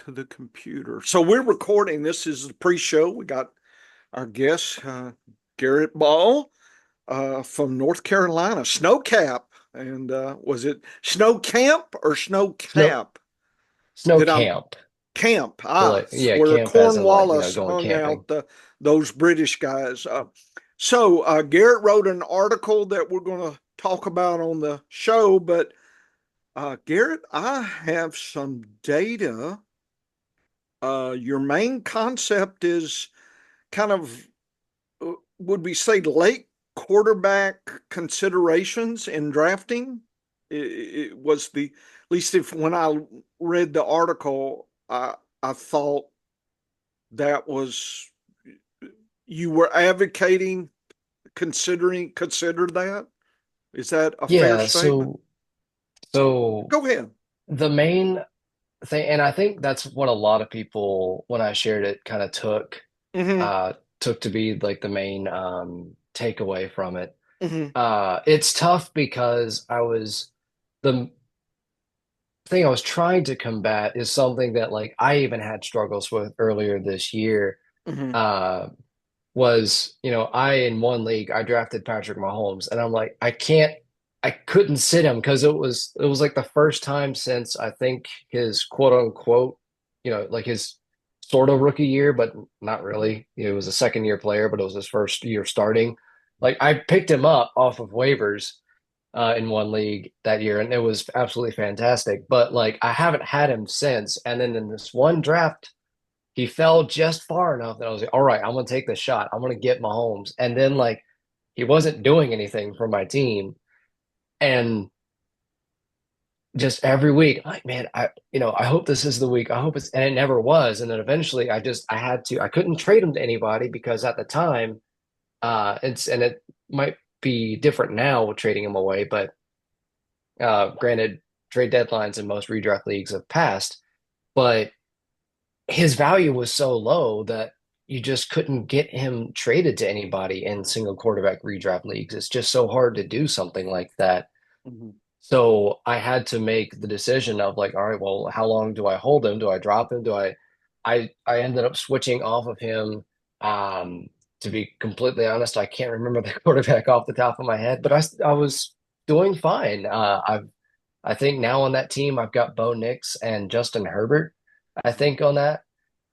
to the computer. So we're recording. This is the pre-show. We got our guest, Garrett Ball, from North Carolina, Snowcap. And was it Snow Camp or Snow Snow Cap? snow Did I camp. camp? So Ah, like yeah, where camp as in like, Cornwallis going hung camping. out, those British guys. So Garrett wrote an article that we're going to talk about on the show. But Garrett, I have some data. Your main concept is kind of, would we say, late quarterback considerations in drafting? It was the, at least if when I read the article, I thought that was, you were advocating consider that. Is that a fair Yeah, statement? so Go ahead. the main thing, and I think that's what a lot of people when I shared it kind of Mm-hmm. took to be like the main takeaway from it. Mm-hmm. It's tough because the thing I was trying to combat is something that like I even had struggles with earlier this year. Mm-hmm. Uh was, I in one league I drafted Patrick Mahomes and I'm like, I couldn't sit him because it was like the first time since I think his quote unquote, like his sort of rookie year, but not really. It was a second year player, but it was his first year starting. Like I picked him up off of waivers in one league that year, and it was absolutely fantastic. But like I haven't had him since. And then in this one draft, he fell just far enough that I was like, all right, I'm gonna take the shot. I'm gonna get Mahomes. And then like he wasn't doing anything for my team. And just every week, like, man, I hope this is the week. I hope it's, and it never was. And then eventually I couldn't trade him to anybody because at the time, and it might be different now with trading him away, but granted, trade deadlines in most redraft leagues have passed, but his value was so low that you just couldn't get him traded to anybody in single quarterback redraft leagues. It's just so hard to do something like that. Mm-hmm. So I had to make the decision of like, all right, well, how long do I hold him? Do I drop him? I ended up switching off of him. Um, to be completely honest, I can't remember the quarterback off the top of my head, but I was doing fine. I think now on that team, I've got Bo Nix and Justin Herbert, I think on that.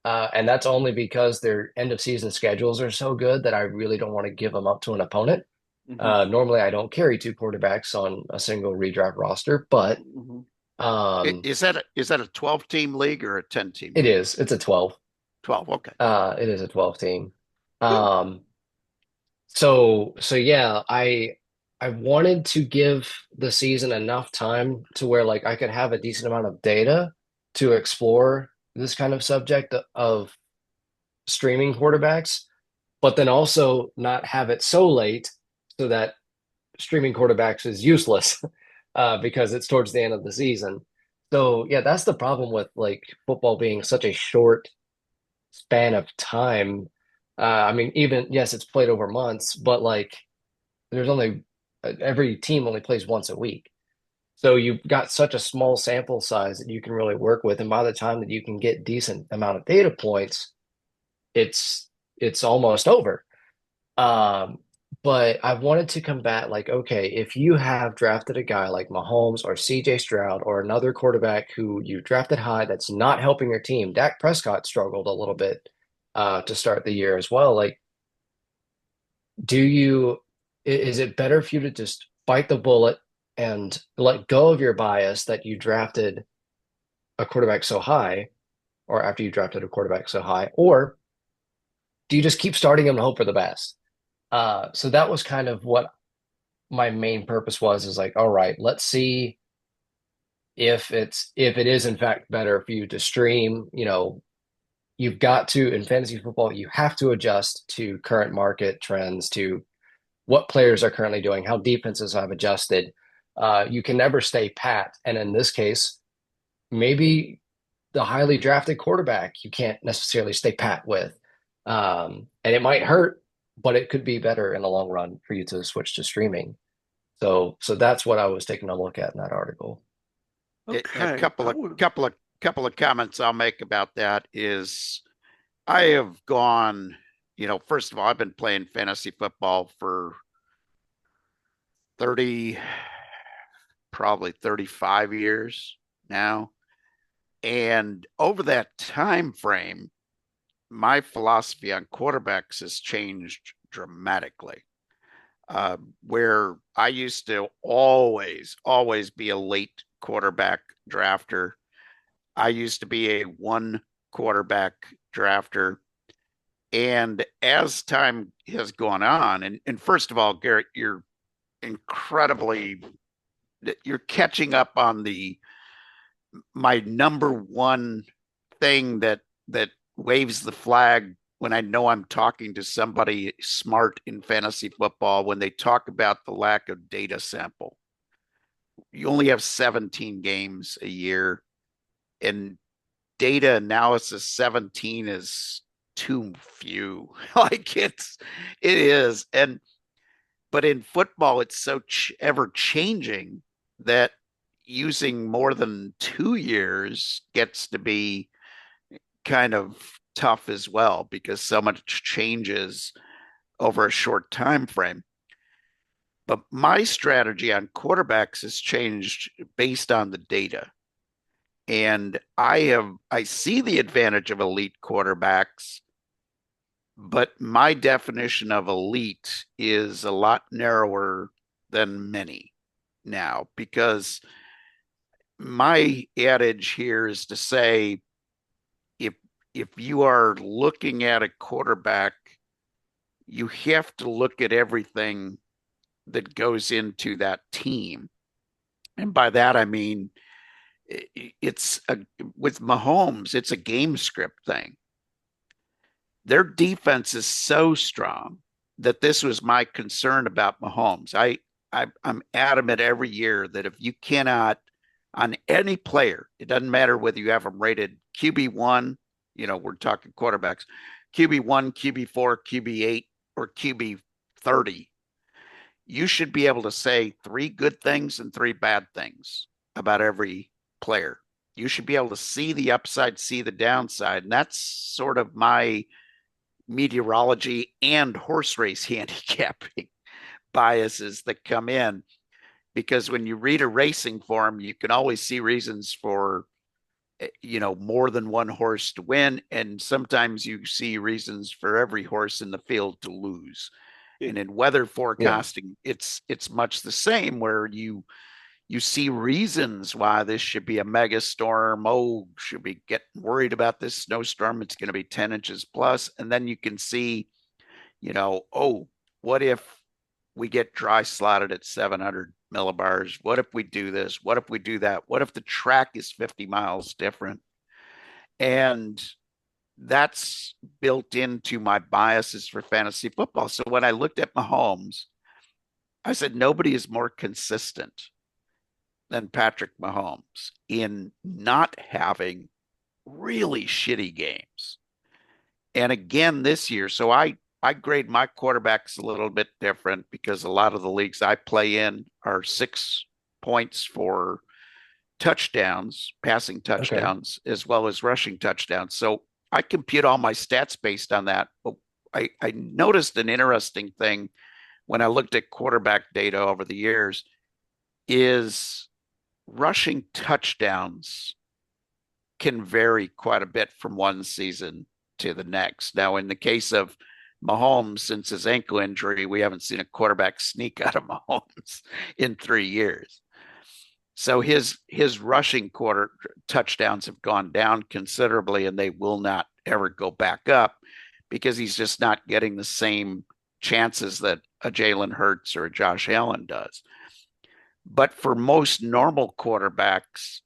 And that's only because their end of season schedules are so good that I really don't want to give them up to an opponent. Mm-hmm. Normally, I don't carry two quarterbacks on a single redraft roster, but Mm-hmm. um, Is that a 12 team league or a 10 team it league? is. It's a 12. 12. Okay. It is a 12 team. Good. Um, so yeah, I wanted to give the season enough time to where like I could have a decent amount of data to explore this kind of subject of streaming quarterbacks, but then also not have it so late so that streaming quarterbacks is useless because it's towards the end of the season. So yeah, that's the problem with like football being such a short span of time. I mean, even yes, it's played over months, but like there's only every team only plays once a week. So you've got such a small sample size that you can really work with, and by the time that you can get decent amount of data points, it's almost over. Um, but I wanted to combat like, okay, if you have drafted a guy like Mahomes or CJ Stroud or another quarterback who you drafted high that's not helping your team, Dak Prescott struggled a little bit to start the year as well. Like, do you, is it better for you to just bite the bullet and let go of your bias that you drafted a quarterback so high, or after you drafted a quarterback so high, or do you just keep starting him and hope for the best? So that was kind of what my main purpose was, is like, all right, let's see if it is in fact better for you to stream. You've got to, in fantasy football, you have to adjust to current market trends, to what players are currently doing, how defenses have adjusted. You can never stay pat. And in this case, maybe the highly drafted quarterback you can't necessarily stay pat with. And it might hurt, but it could be better in the long run for you to switch to streaming. So that's what I was taking a look at in that article. A Okay. couple I of would. couple of couple of comments I'll make about that is I have gone, first of all, I've been playing fantasy football for 30, probably 35 years now. And over that time frame, my philosophy on quarterbacks has changed dramatically. Where I used to always be a late quarterback drafter. I used to be a one quarterback drafter. And as time has gone on, and first of all, Garrett, incredibly, you're catching up on my number one thing that waves the flag when I know I'm talking to somebody smart in fantasy football when they talk about the lack of data sample. You only have 17 games a year, and data analysis 17 is too few. Like it is. But in football, it's so ever changing that using more than 2 years gets to be kind of tough as well because so much changes over a short time frame. But my strategy on quarterbacks has changed based on the data. And I see the advantage of elite quarterbacks, but my definition of elite is a lot narrower than many now because my adage here is to say if you are looking at a quarterback, you have to look at everything that goes into that team. And by that, I mean, with Mahomes, it's a game script thing. Their defense is so strong that this was my concern about Mahomes. I'm adamant every year that if you cannot, on any player, it doesn't matter whether you have them rated QB1, we're talking quarterbacks, QB1, QB4, QB8, or QB30, you should be able to say 3 good things and 3 bad things about every player. You should be able to see the upside, see the downside. And that's sort of my meteorology and horse race handicapping biases that come in. Because when you read a racing form, you can always see reasons for, more than one horse to win. And sometimes you see reasons for every horse in the field to lose. And in weather forecasting, it's much the same where you see reasons why this should be a mega storm. Oh, should we get worried about this snowstorm? It's going to be 10 inches plus. And then you can see, oh, what if we get dry slotted at 700 millibars? What if we do this? What if we do that? What if the track is 50 miles different? And that's built into my biases for fantasy football. So when I looked at Mahomes, I said, nobody is more consistent than Patrick Mahomes in not having really shitty games. And again, this year, so I grade my quarterbacks a little bit different because a lot of the leagues I play in are 6 points for touchdowns, passing touchdowns, as well as rushing touchdowns. So I compute all my stats based on that. But I noticed an interesting thing when I looked at quarterback data over the years is rushing touchdowns can vary quite a bit from one season to the next. Now, in the case of Mahomes, since his ankle injury, we haven't seen a quarterback sneak out of Mahomes in 3 years. So his rushing quarter touchdowns have gone down considerably, and they will not ever go back up because he's just not getting the same chances that a Jalen Hurts or a Josh Allen does. But for most normal quarterbacks,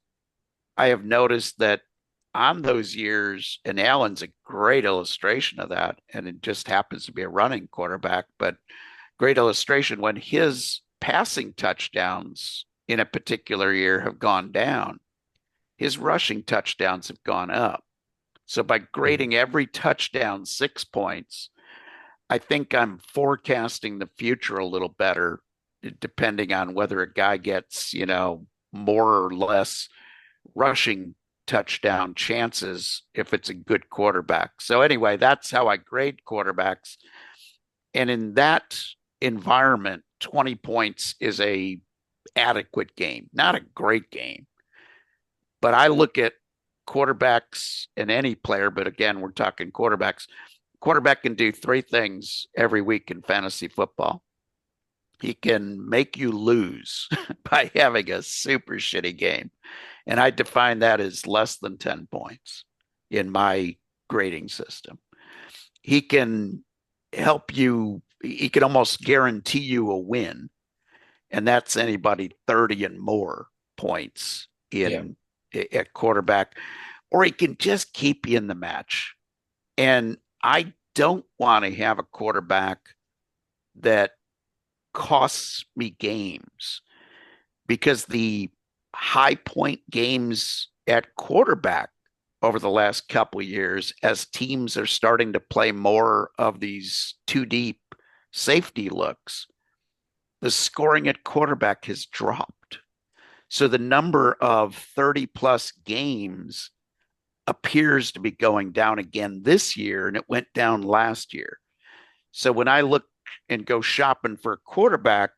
I have noticed that on those years, and Allen's a great illustration of that, and it just happens to be a running quarterback, but great illustration when his passing touchdowns in a particular year have gone down, his rushing touchdowns have gone up. So by grading every touchdown 6 points, I think I'm forecasting the future a little better, depending on whether a guy gets, more or less rushing touchdown chances if it's a good quarterback. So anyway, that's how I grade quarterbacks. And in that environment, 20 points is a adequate game, not a great game. But I look at quarterbacks and any player, but again, we're talking quarterbacks. Quarterback can do three things every week in fantasy football. He can make you lose by having a super shitty game. And I define that as less than 10 points in my grading system. He can help you, he can almost guarantee you a win. And that's anybody 30 and more points in at quarterback, or he can just keep you in the match. And I don't want to have a quarterback that costs me games, because the high point games at quarterback over the last couple of years, as teams are starting to play more of these too deep safety looks, the scoring at quarterback has dropped. So the number of 30 plus games appears to be going down again this year, and it went down last year. So when I look and go shopping for a quarterback,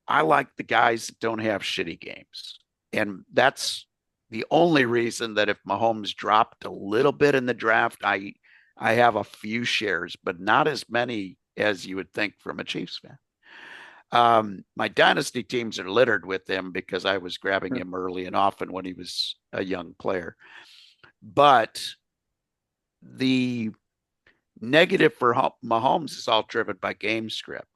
I like the guys that don't have shitty games. And that's the only reason that if Mahomes dropped a little bit in the draft, I have a few shares, but not as many as you would think from a Chiefs fan. My dynasty teams are littered with him because I was grabbing him early and often when he was a young player. But the negative for Mahomes is all driven by game script.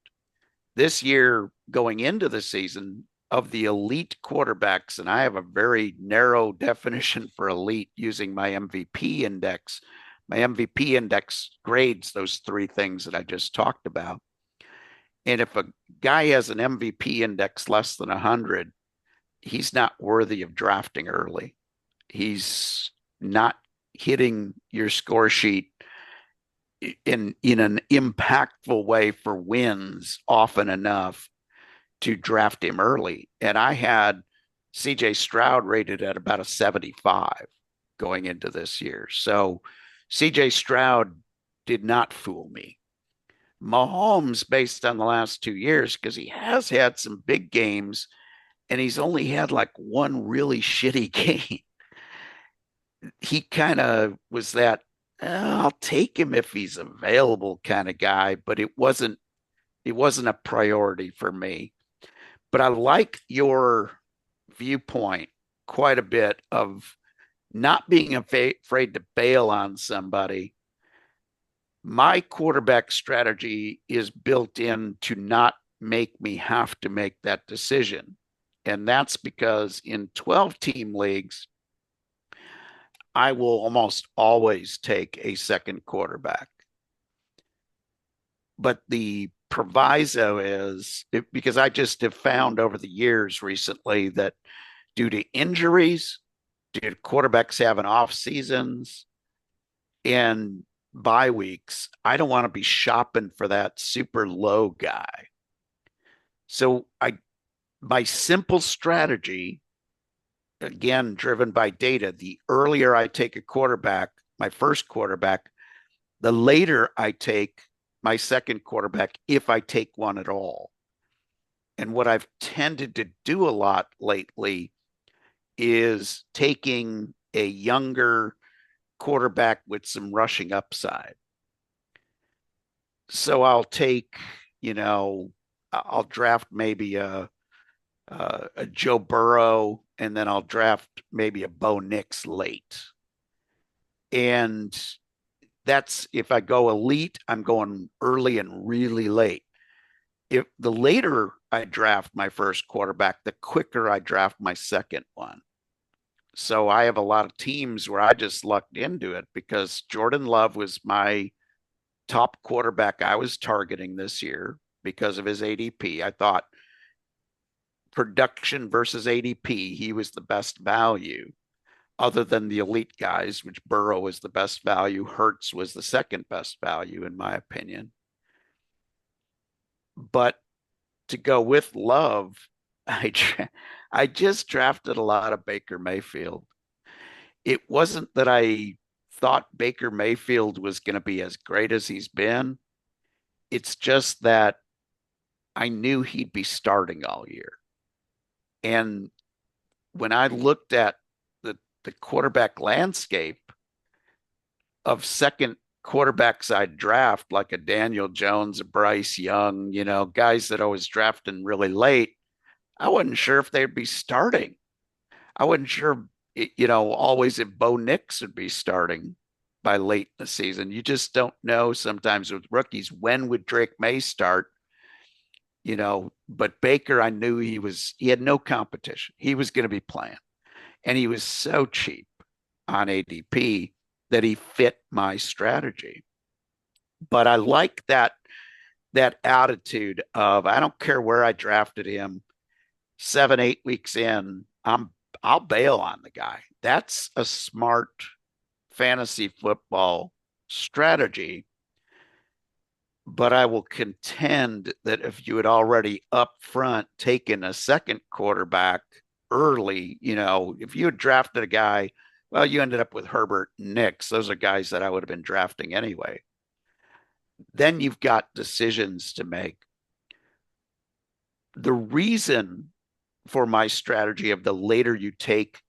This year, going into the season, of the elite quarterbacks, and I have a very narrow definition for elite using my MVP index. My MVP index grades those three things that I just talked about. And if a guy has an MVP index less than 100, he's not worthy of drafting early. He's not hitting your score sheet in an impactful way for wins often enough to draft him early. And I had CJ Stroud rated at about a 75 going into this year. So CJ Stroud did not fool me. Mahomes, based on the last 2 years, because he has had some big games and he's only had like one really shitty game, he kind of was that, I'll take him if he's available kind of guy, but it wasn't a priority for me. But I like your viewpoint quite a bit of not being afraid to bail on somebody. My quarterback strategy is built in to not make me have to make that decision. And that's because in 12-team leagues, I will almost always take a second quarterback. But the proviso is, because I just have found over the years recently that due to injuries, due to quarterbacks having off seasons and bye weeks, I don't want to be shopping for that super low guy. So my simple strategy, again, driven by data, the earlier I take a quarterback, my first quarterback, the later I take my second quarterback, if I take one at all. And what I've tended to do a lot lately is taking a younger quarterback with some rushing upside. So I'll take, I'll draft maybe a Joe Burrow, and then I'll draft maybe a Bo Nix late. And that's, if I go elite, I'm going early and really late. If the later I draft my first quarterback, the quicker I draft my second one. So I have a lot of teams where I just lucked into it because Jordan Love was my top quarterback I was targeting this year because of his ADP. I thought production versus ADP, he was the best value. Other than the elite guys, which Burrow was the best value, Hurts was the second best value, in my opinion. But to go with Love, I just drafted a lot of Baker Mayfield. it wasn't that I thought Baker Mayfield was going to be as great as he's been. It's just that I knew he'd be starting all year. And when I looked at the quarterback landscape of second quarterbacks I'd draft, like a Daniel Jones, a Bryce Young, guys that I was drafting really late, I wasn't sure if they'd be starting. I wasn't sure, always if Bo Nix would be starting by late in the season. You just don't know sometimes with rookies when would Drake May start, but Baker, I knew he had no competition. He was going to be playing. And he was so cheap on ADP that he fit my strategy. But I like that attitude of I don't care where I drafted him, 7, 8 weeks in, I'll bail on the guy. That's a smart fantasy football strategy. But I will contend that if you had already up front taken a second quarterback early, if you had drafted a guy, well, you ended up with Herbert and Nix. Those are guys that I would have been drafting anyway. Then you've got decisions to make. The reason for my strategy of the later you take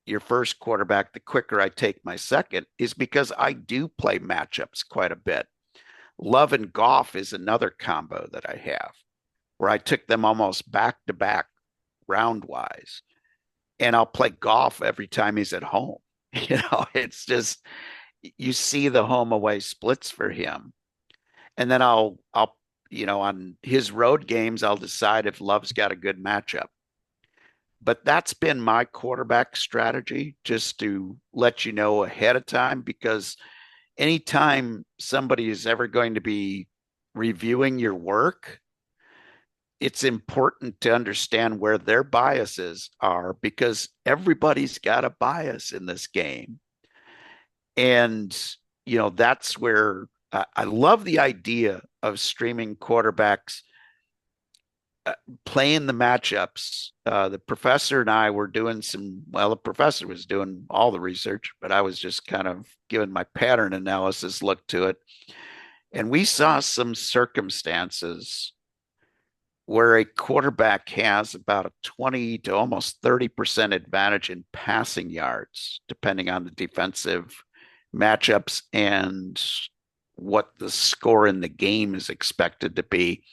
your first quarterback, the quicker I take my second is because I do play matchups quite a bit. Love and Goff is another combo that I have where I took them almost back to back round wise. And I'll play Goff every time he's at home. It's just you see the home away splits for him. And then I'll on his road games, I'll decide if Love's got a good matchup. But that's been my quarterback strategy, just to let you know ahead of time, because anytime somebody is ever going to be reviewing your work, it's important to understand where their biases are, because everybody's got a bias in this game. And, that's where I love the idea of streaming quarterbacks, playing the matchups. The professor and I were doing the professor was doing all the research, but I was just kind of giving my pattern analysis look to it. And we saw some circumstances where a quarterback has about a 20 to almost 30% advantage in passing yards, depending on the defensive matchups and what the score in the game is expected to be.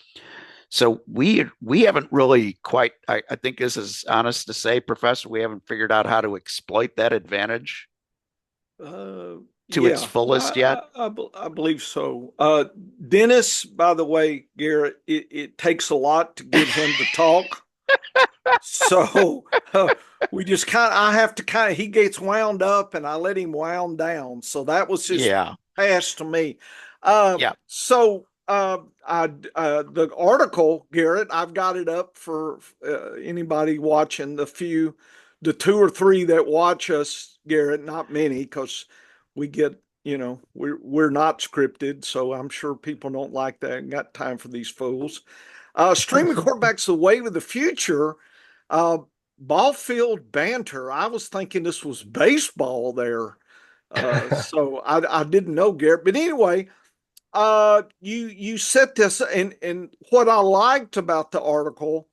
So we haven't really quite, I think this is honest to say, Professor, we haven't figured out how to exploit that advantage to its fullest yet. I believe so. Dennis, by the way, Garrett, it takes a lot to get him to talk. So we just I have to he gets wound up and I let him wound down. So that was his pass to me. So the article, Garrett, I've got it up for anybody watching, the 2 or 3 that watch us, Garrett, not many, because we get, we're not scripted. So I'm sure people don't like that and got time for these fools. Streaming quarterbacks, the wave of the future. Ball field banter. I was thinking this was baseball there. So I didn't know, Garrett. But anyway, you set this, and what I liked about the article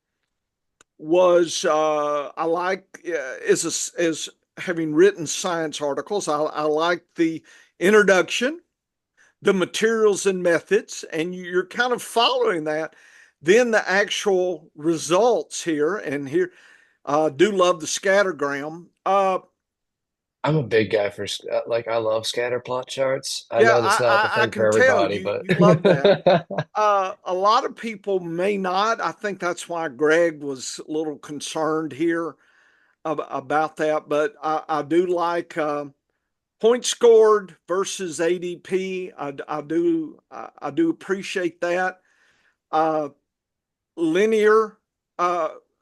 was I like as having written science articles, I like the introduction, the materials and methods, and you're kind of following that. Then the actual results here, and here do love the scattergram. I'm a big guy for I love scatter plot charts. I Yeah, know that's not the I thing for can tell everybody, you but love that. A lot of people may not. I think that's why Greg was a little concerned here about that. But I do like points scored versus ADP. I do appreciate that. Linear,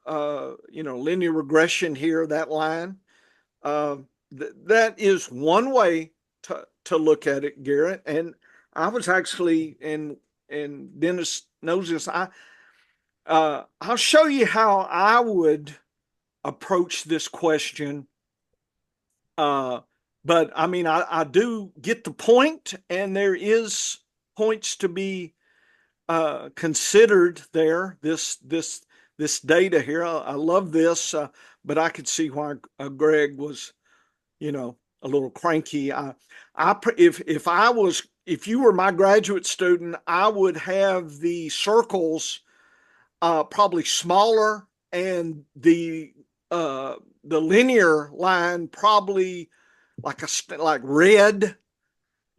linear regression here. That line. That is one way to look at it, Garrett. And I was actually, and Dennis knows this. I'll show you how I would approach this question But I mean, I do get the point, and there is points to be considered there. This data here, I love this, but I could see why Greg was, a little cranky. If you were my graduate student, I would have the circles probably smaller, and the linear line probably like red.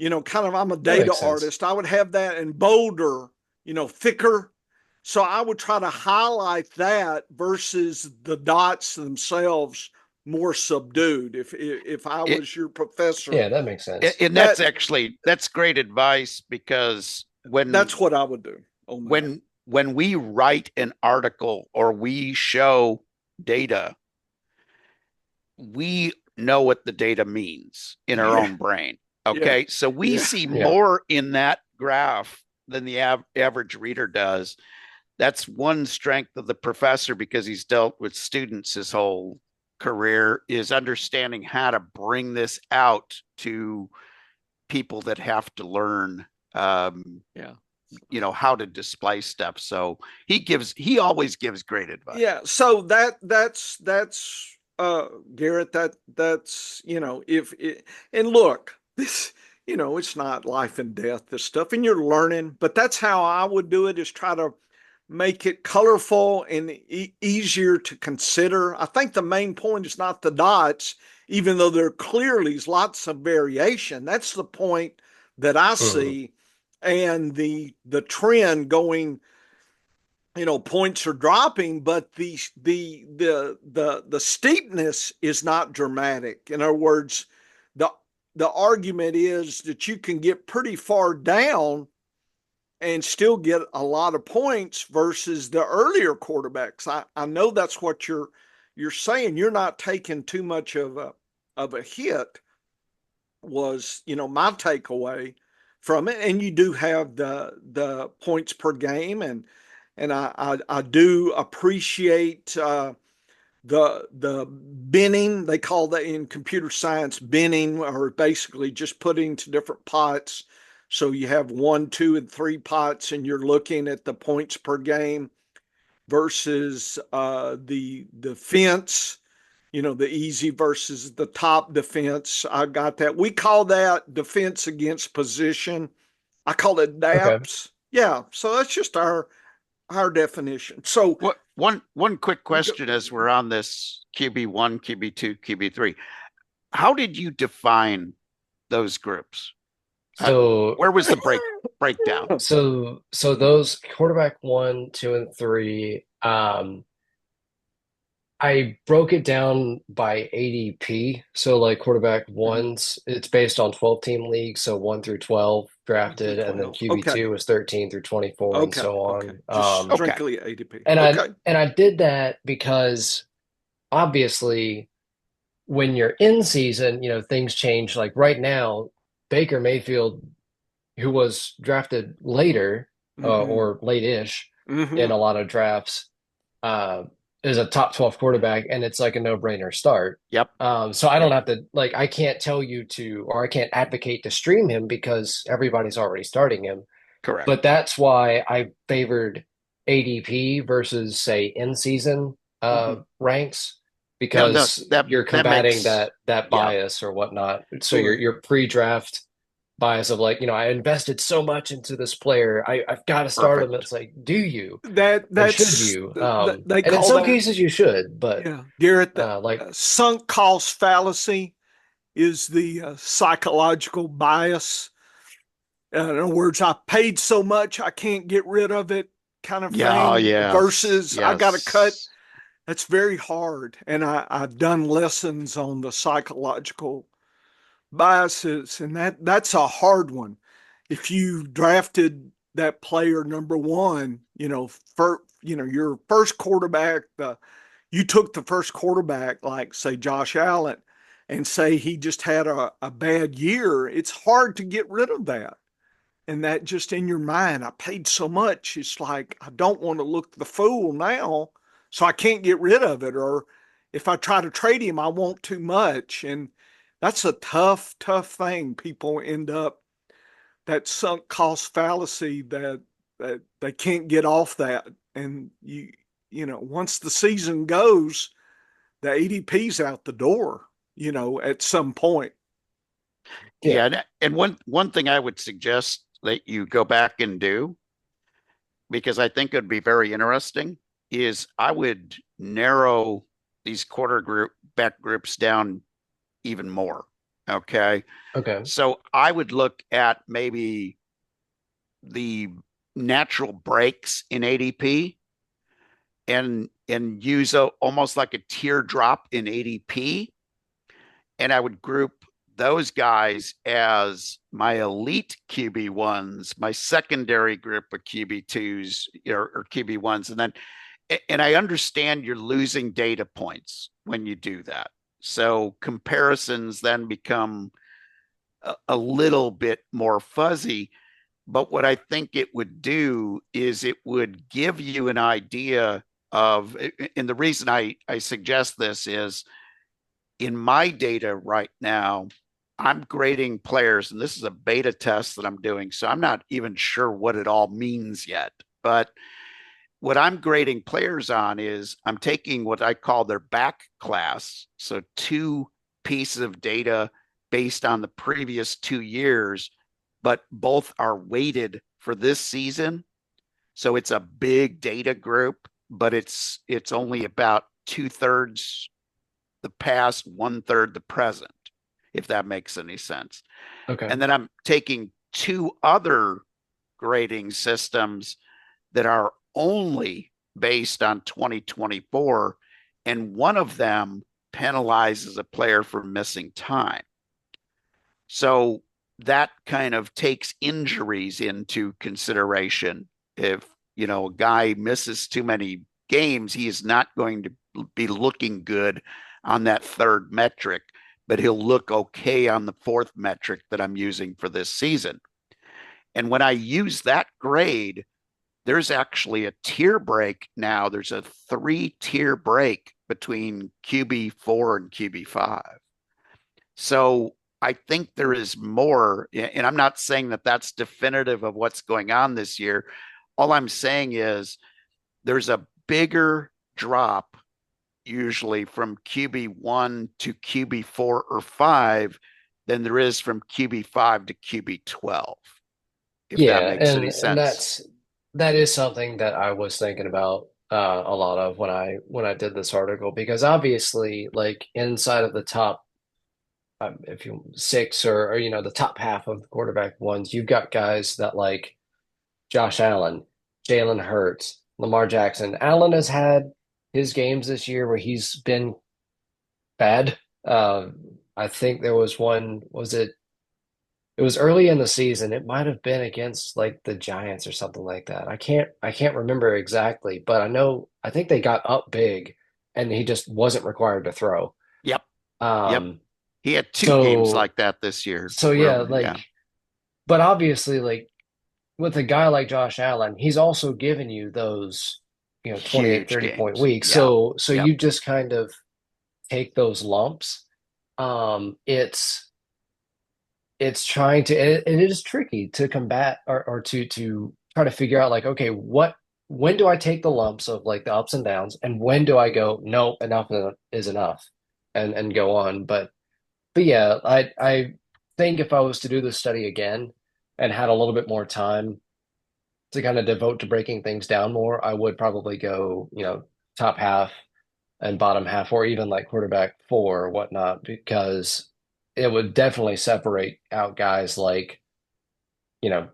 Kind of, I'm a That data makes sense. artist. I would have that in bolder, thicker. So I would try to highlight that versus the dots themselves more subdued. If I It, was your professor, Yeah, that makes sense. and that's great advice, because that's what I would do on that. when we write an article or we show data, we know what the data means in our own brain. Okay. So we see more in that graph than the average reader does. That's one strength of the professor, because he's dealt with students his whole career, is understanding how to bring this out to people that have to learn how to display stuff. So he always gives great advice. Yeah. So that's Garrett, that's if it, and look, this, it's not life and death, this stuff, and you're learning, but that's how I would do it, is try to make it colorful and easier to consider. I think the main point is not the dots, even though there clearly is lots of variation. That's the point that I see. And the trend going, points are dropping, but the steepness is not dramatic. In other words, the argument is that you can get pretty far down and still get a lot of points versus the earlier quarterbacks. I know that's what you're saying. You're not taking too much of a hit, was my takeaway from it. And you do have the points per game, and I do appreciate the binning. They call that in computer science binning, or basically just putting to different pots. So you have 1, 2, and 3 pots, and you're looking at the points per game versus the defense, the easy versus the top defense. I got that. We call that defense against position. I call it DAPS. Okay. Yeah. So that's just our definition. So one quick question as we're on this QB1, QB2, QB3. How did you define those groups? So where was the breakdown? So those quarterback 1, 2, and 3, I broke it down by ADP. So like quarterback ones, it's based on 12-team leagues, so 1 through 12 drafted, and then QB2 was 13 through 24 and so on. Just strictly ADP. And I did that because obviously when you're in season, things change. Like right now, Baker Mayfield, who was drafted later or late-ish in a lot of drafts, is a top 12 quarterback, and it's like a no-brainer start. Yep. So I don't have to, I can't tell you to, or I can't advocate to stream him because everybody's already starting him. Correct. But that's why I favored ADP versus, say, in-season ranks, because you're combating that bias or whatnot. So your pre-draft bias of I invested so much into this player, I've got to start him. It's like, do you? Should you? And in some cases you should, but Garrett, sunk cost fallacy is the psychological bias. In other words, I paid so much I can't get rid of it, kind of thing. Versus I got to cut. That's very hard, and I've done lessons on the psychological biases, and that's a hard if you drafted that player number one, your first quarterback, you took the first quarterback, like say Josh Allen, and say he just had a bad year, it's hard to get rid of that. And that just in your mind, I paid so much. It's like, I don't want to look the fool now, so I can't get rid of it. Or if I try to trade him, I want too much. And that's a tough thing. People end up that sunk cost fallacy that they can't get off that. And once the season goes, the ADP's out the door, at some point. Yeah, and one thing I would suggest that you go back and do, because I think it'd be very interesting, is I would narrow these quarterback groups down even more. Okay. Okay. So I would look at maybe the natural breaks in ADP and use almost like a teardrop in ADP. And I would group those guys as my elite QB1s, my secondary group of QB2s or QB1s. And I understand you're losing data points when you do that. So comparisons then become a little bit more fuzzy. But what I think it would do is it would give you an idea of, and the reason I suggest this is in my data right now, I'm grading players, and this is a beta test that I'm doing. So I'm not even sure what it all means yet. But what I'm grading players on is I'm taking what I call their back class. So 2 pieces of data based on the previous 2 years, but both are weighted for this season. So it's a big data group, but it's only about 2/3 the past, 1/3 the present, if that makes any sense. Okay. And then I'm taking 2 other grading systems that are only based on 2024, and one of them penalizes a player for missing time. So that kind of takes injuries into consideration. If, a guy misses too many games, he is not going to be looking good on that 3rd metric, but he'll look okay on the 4th metric that I'm using for this season. And when I use that grade, there's actually a tier break now. There's a 3-tier break between QB4 and QB5. So I think there is more, and I'm not saying that that's definitive of what's going on this year. All I'm saying is there's a bigger drop usually from QB1 to QB4 or 5 than there is from QB5 to QB12, if that makes any sense. That is something that I was thinking about a lot of when I did this article, because obviously, like, inside of the top, if you 6 or the top half of the quarterback ones, you've got guys that like Josh Allen, Jalen Hurts, Lamar Jackson. Allen has had his games this year where he's been bad. I think there was one, it was early in the season. It might have been against like the Giants or something like that. I can't remember exactly, but I think they got up big and he just wasn't required to throw. Yep. Yep. Um, He had 2 games so like that this year. so yeah, like, Yeah. but obviously, like, with a guy like Josh Allen, he's also given you those, 28, Huge 30 point games. weeks. Yeah. So Yep. you just kind of take those lumps. It's trying to, and it is tricky to combat or to try to figure out, like, okay, when do I take the lumps of like the ups and downs, and when do I go, no, enough is enough, and go on. But yeah, I think if I was to do this study again and had a little bit more time to kind of devote to breaking things down more, I would probably go, top half and bottom half, or even like quarterback 4 or whatnot, because it would definitely separate out guys like, you know,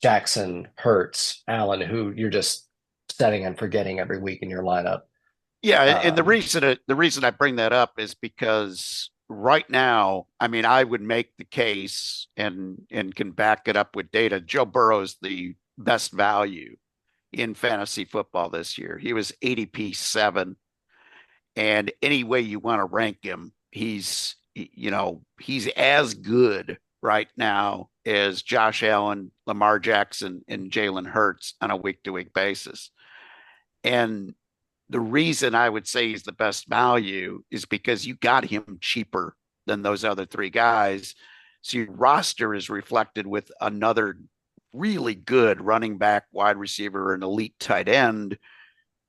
Jackson, Hurts, Allen, who you're just setting and forgetting every week in your lineup. Yeah, and Um, the reason I bring that up is because right now, I mean, I would make the case and can back it up with data. Joe Burrow's the best value in fantasy football this year. He was ADP 7, and any way you want to rank him, he's as good right now as Josh Allen, Lamar Jackson, and Jalen Hurts on a week-to-week basis. And the reason I would say he's the best value is because you got him cheaper than those other three guys. So your roster is reflected with another really good running back, wide receiver, and elite tight end,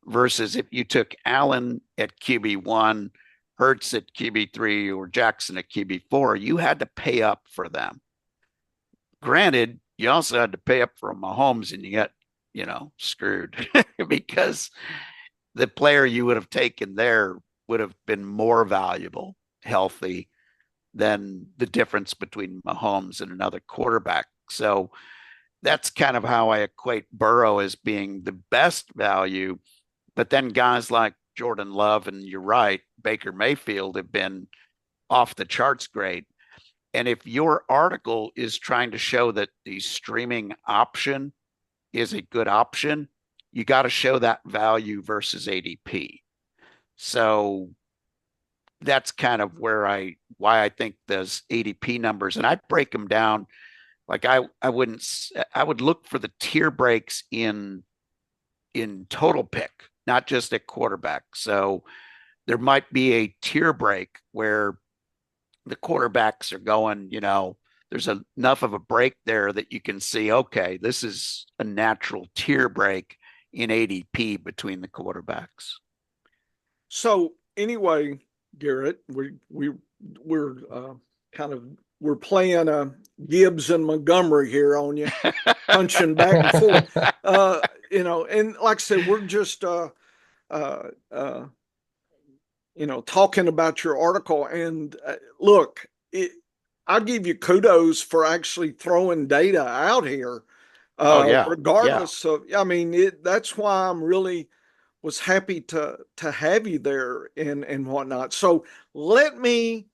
versus if you took Allen at QB1, Hurts at QB3, or Jackson at QB4, you had to pay up for them. Granted, you also had to pay up for Mahomes, and you got, screwed because the player you would have taken there would have been more valuable, healthy, than the difference between Mahomes and another quarterback. So that's kind of how I equate Burrow as being the best value. But then guys like Jordan Love and, you're right, Baker Mayfield have been off the charts great. And if your article is trying to show that the streaming option is a good option, you got to show that value versus ADP. So that's kind of why I think those ADP numbers, and I break them down. Like I would look for the tier breaks in total pick, not just at quarterback. So there might be a tier break where the quarterbacks are going, there's enough of a break there that you can see, okay, this is a natural tier break in ADP between the quarterbacks. So anyway, Garrett, we're playing Gibbs and Montgomery here on you, punching back and forth. And like I said, we're just talking about your article. And look, I give you kudos for actually throwing data out here. Regardless of, that's why I'm really was happy to have you there and whatnot. So let me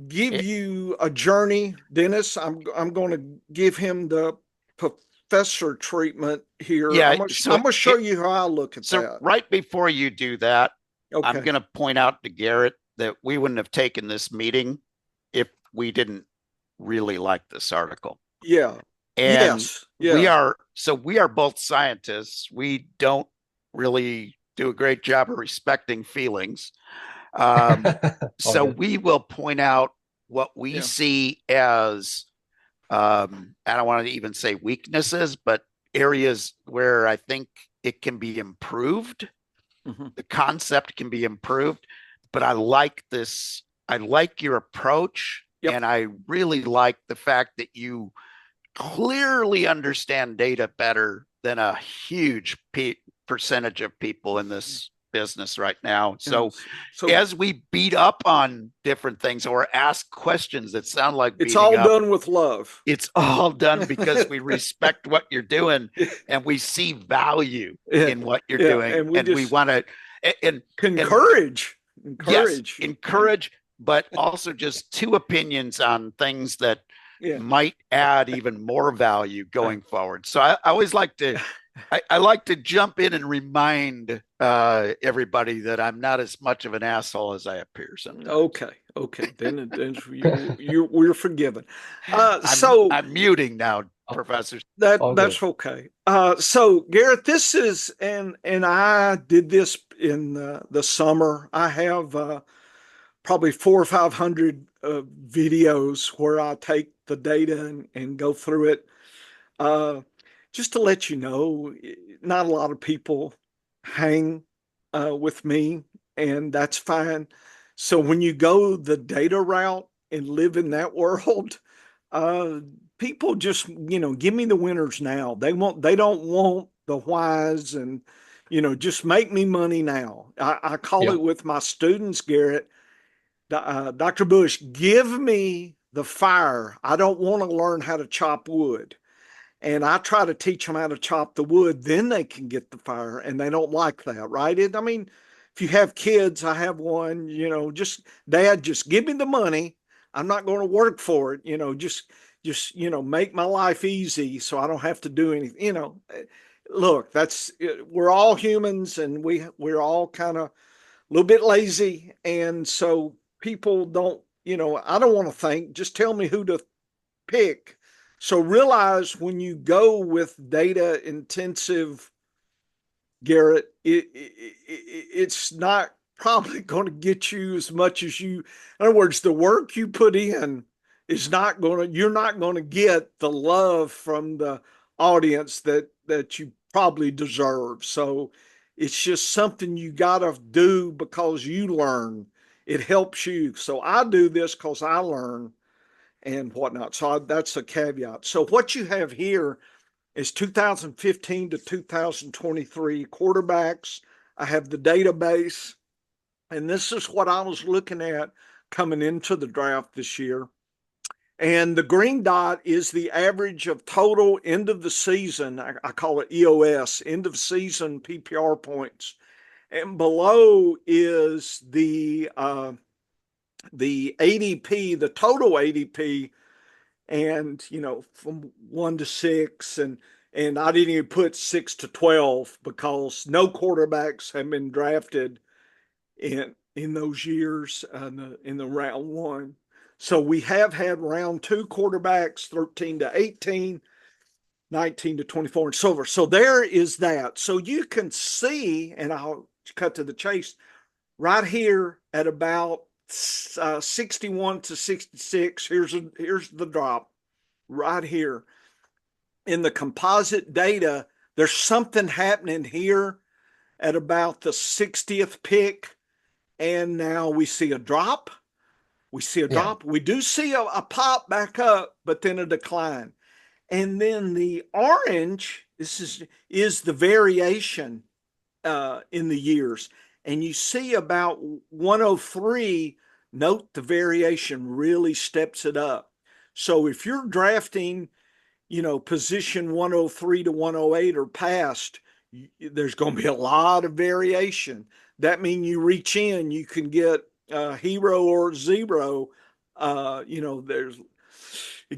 give you a journey, Dennis. I'm going to give him the professor treatment here. Yeah, I'm going to show you how I look at that. So right before you do that, okay. I'm going to point out to Garrett that we wouldn't have taken this meeting if we didn't really like this article. Yeah. And yes. we are both scientists. We don't really do a great job of respecting feelings. So we will point out what we see as, I don't want to even say weaknesses, but areas where I think it can be improved. Mm-hmm. The concept can be improved, but I like this. I like your approach. Yep. And I really like the fact that you clearly understand data better than a huge percentage of people in this business right now. So as we beat up on different things or ask questions that sound like it's all done with love. It's all done because we respect what you're doing and we see value in what you're doing. And we want to encourage, but also just two opinions on things that might add even more value going forward. So I always like to, I like to jump in and remind everybody that I'm not as much of an asshole as I appear sometimes. Okay. Then we're forgiven. I'm muting now, Professor. That's okay. So Garrett, this is, and I did this in the summer. I have probably 400 or 500 videos where I take the data and go through it. Just to let you know, not a lot of people hang with me, and that's fine. So when you go the data route and live in that world, people just, give me the winners now. They don't want the whys and, just make me money now. I call it with my students, Garrett, Dr. Bush, give me the fire. I don't want to learn how to chop wood. And I try to teach them how to chop the wood, then they can get the fire, and they don't like that, right? If you have kids, I have one, just dad, just give me the money. I'm not going to work for it, just make my life easy so I don't have to do anything. Look, we're all humans, and we're all kind of a little bit lazy. And so people don't, I don't want to think, just tell me who to pick. So realize when you go with data intensive, Garrett, it's not probably going to get you as much as you, in other words, the work you put in is not going to, you're not going to get the love from the audience that you probably deserve. So it's just something you got to do because you learn. It helps you. So I do this because I learn and whatnot. So that's a caveat. So what you have here is 2015 to 2023 quarterbacks. I have the database, and this is what I was looking at coming into the draft this year. And the green dot is the average of total end of the season. I call it EOS, end of season PPR points. And below is the ADP, the total ADP, and from 1 to 6, and I didn't even put 6 to 12 because no quarterbacks have been drafted in those years in the round one. So we have had round two quarterbacks, 13 to 18, 19 to 24, and so forth. So there is that. So you can see, and I'll cut to the chase, right here at about 61 to 66. Here's the drop right here in the composite data. There's something happening here at about the 60th pick, and now we see a drop. We see a drop. We do see a pop back up, but then a decline. And then the orange, this is the variation in the years. And you see about 103, note the variation really steps it up. So if you're drafting, position 103 to 108 or past, there's going to be a lot of variation. That means you reach in, you can get hero or zero. It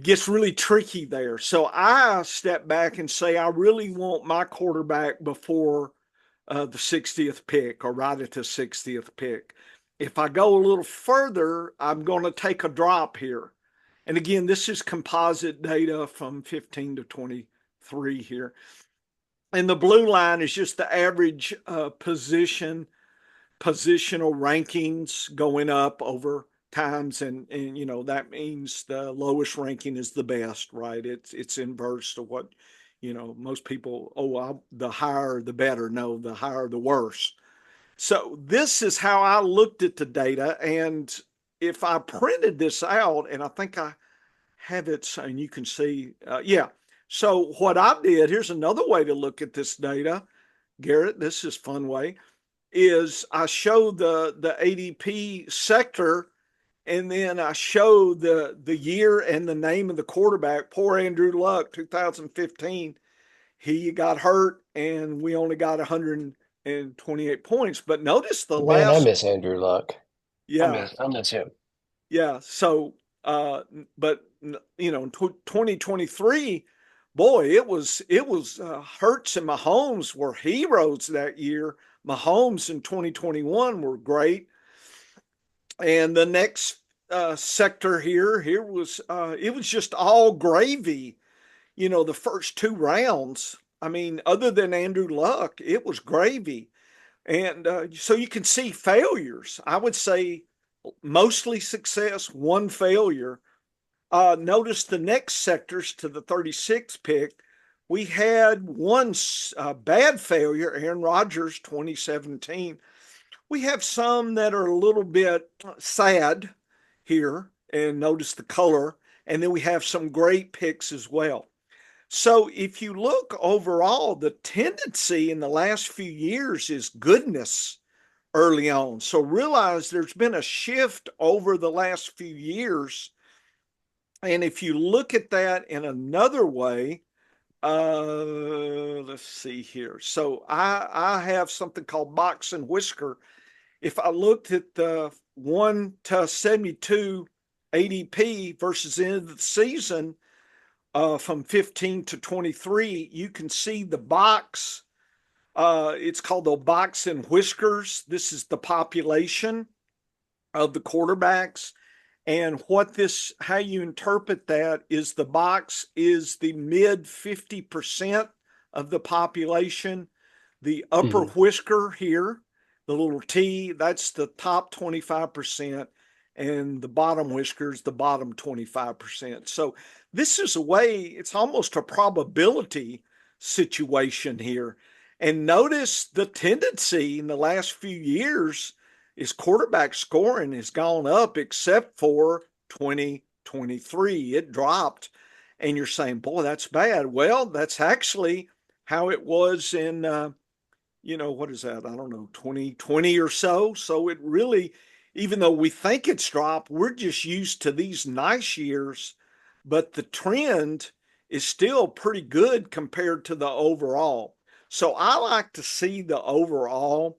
gets really tricky there. So I step back and say, I really want my quarterback before the 60th pick or right at the 60th pick. If I go a little further, I'm going to take a drop here. And again, this is composite data from 15 to 23 here. And the blue line is just the average positional rankings going up over times, and that means the lowest ranking is the best, right? It's inverse to what most people, the higher the better. No, the higher the worse. So this is how I looked at the data, and if I printed this out, and I think I have it, and you can see, so what I did, here's another way to look at this data, Garrett, this is a fun way, is I show the ADP sector, and then I show the year and the name of the quarterback. Poor Andrew Luck, 2015. He got hurt, and we only got 128 points. But notice the Man, I last. miss Andrew Luck. Yeah. I miss him. Yeah. So, but in 2023, boy, it was Hurts and Mahomes were heroes that year. Mahomes in 2021 were great. And the next sector here was it was just all gravy. The first two rounds. I mean, other than Andrew Luck, it was gravy. And so you can see failures. I would say mostly success, one failure. Notice the next sectors to the 36th pick. We had one bad failure, Aaron Rodgers, 2017. We have some that are a little bit sad here, and notice the color. And then we have some great picks as well. So if you look overall, the tendency in the last few years is goodness early on. So realize there's been a shift over the last few years. And if you look at that in another way, let's see here. So I have something called box and whisker. If I looked at the 1 to 72 ADP versus the end of the season from 15 to 23, you can see the box. It's called the box and whiskers. This is the population of the quarterbacks. And how you interpret that is the box is the mid 50% of the population. The upper whisker here, the little T, that's the top 25%, and the bottom whiskers, the bottom 25%. So this is a way, it's almost a probability situation here. And notice the tendency in the last few years is quarterback scoring has gone up, except for 2023. It dropped. And you're saying, boy, that's bad. Well, that's actually how it was in, what is that? I don't know, 2020 or so. So it really, even though we think it's dropped, we're just used to these nice years, but the trend is still pretty good compared to the overall. So I like to see the overall.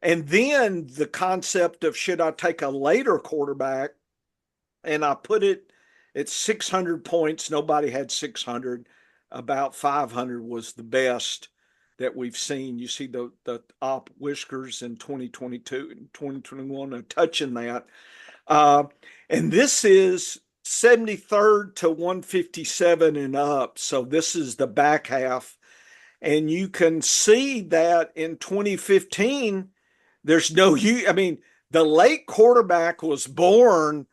And then the concept of should I take a later quarterback, and I put it at 600 points. Nobody had 600. About 500 was the best that we've seen. You see the op whiskers in 2022 and 2021 are touching that. And this is 73rd to 157 and up. So this is the back half. And you can see that in 2015, there's no, the late quarterback was born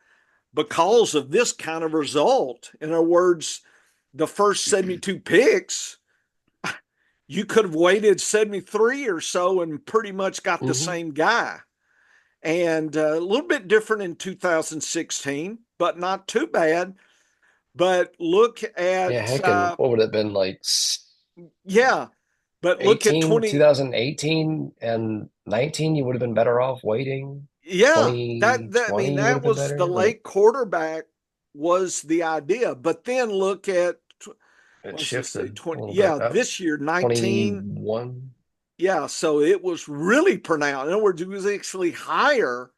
because of this kind of result. In other words, the first 72 picks, you could have waited 73 or so and pretty much got the same guy. And a little bit different in 2016, but not too bad. But look at what would it have been like? But look at 2018 and 19, you would have been better off waiting. That was the late quarterback was the idea. But then look at it shifted 20, this year 19 21. Yeah, so it was really pronounced. In other words, it was actually higher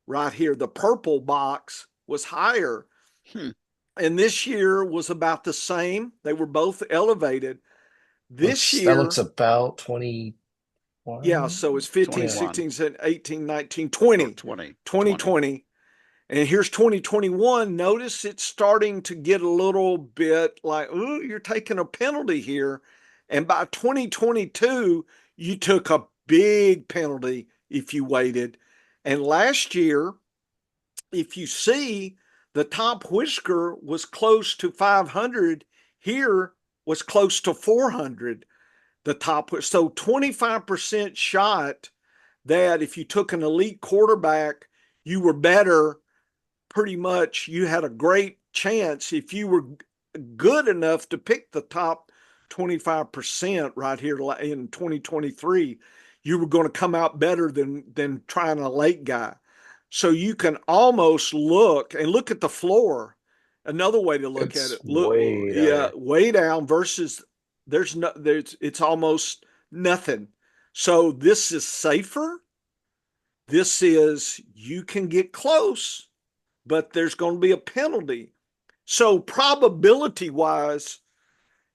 right here. The purple box was higher. And this year was about the same. They were both elevated. This year. That looks about 20. Yeah, so it's 15, 16, 17, 18, 19, 20. 2020. And here's 2021. Notice it's starting to get a little bit like, oh, you're taking a penalty here. And by 2022, you took a big penalty if you waited. And last year, if you see, the top whisker was close to 500. Here was close to 400. The top, so 25% shot that if you took an elite quarterback, you were better. Pretty much, you had a great chance if you were good enough to pick the top 25% right here in 2023. You were going to come out better than trying a late guy. So you can almost look at the floor. Another way to look at it, way down versus it's almost nothing. So this is safer. This is, you can get close, but there's going to be a penalty. So probability wise,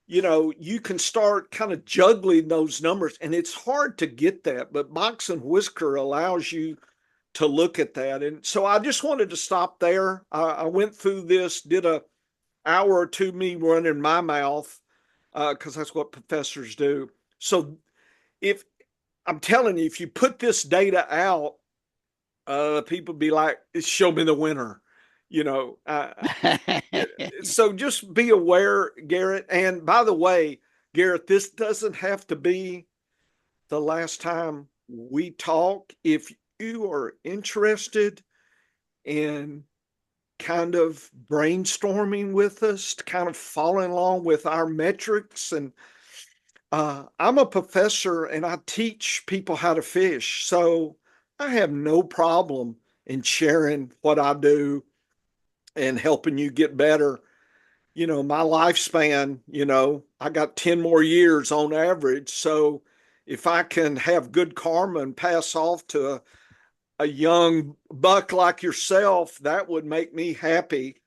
you can start kind of juggling those numbers, and it's hard to get that, but Box and Whisker allows you to look at that. And so I just wanted to stop there. I went through this, did a hour or two me running my mouth, because that's what professors do. So if I'm telling you, if you put this data out, people be like, show me the winner, so just be aware, Garrett. And by the way, Garrett, this doesn't have to be the last time we talk. If you are interested in kind of brainstorming with us, to kind of following along with our metrics. And I'm a professor and I teach people how to fish. So I have no problem in sharing what I do and helping you get better. My lifespan, I got 10 more years on average. So if I can have good karma and pass off to a young buck like yourself, that would make me happy.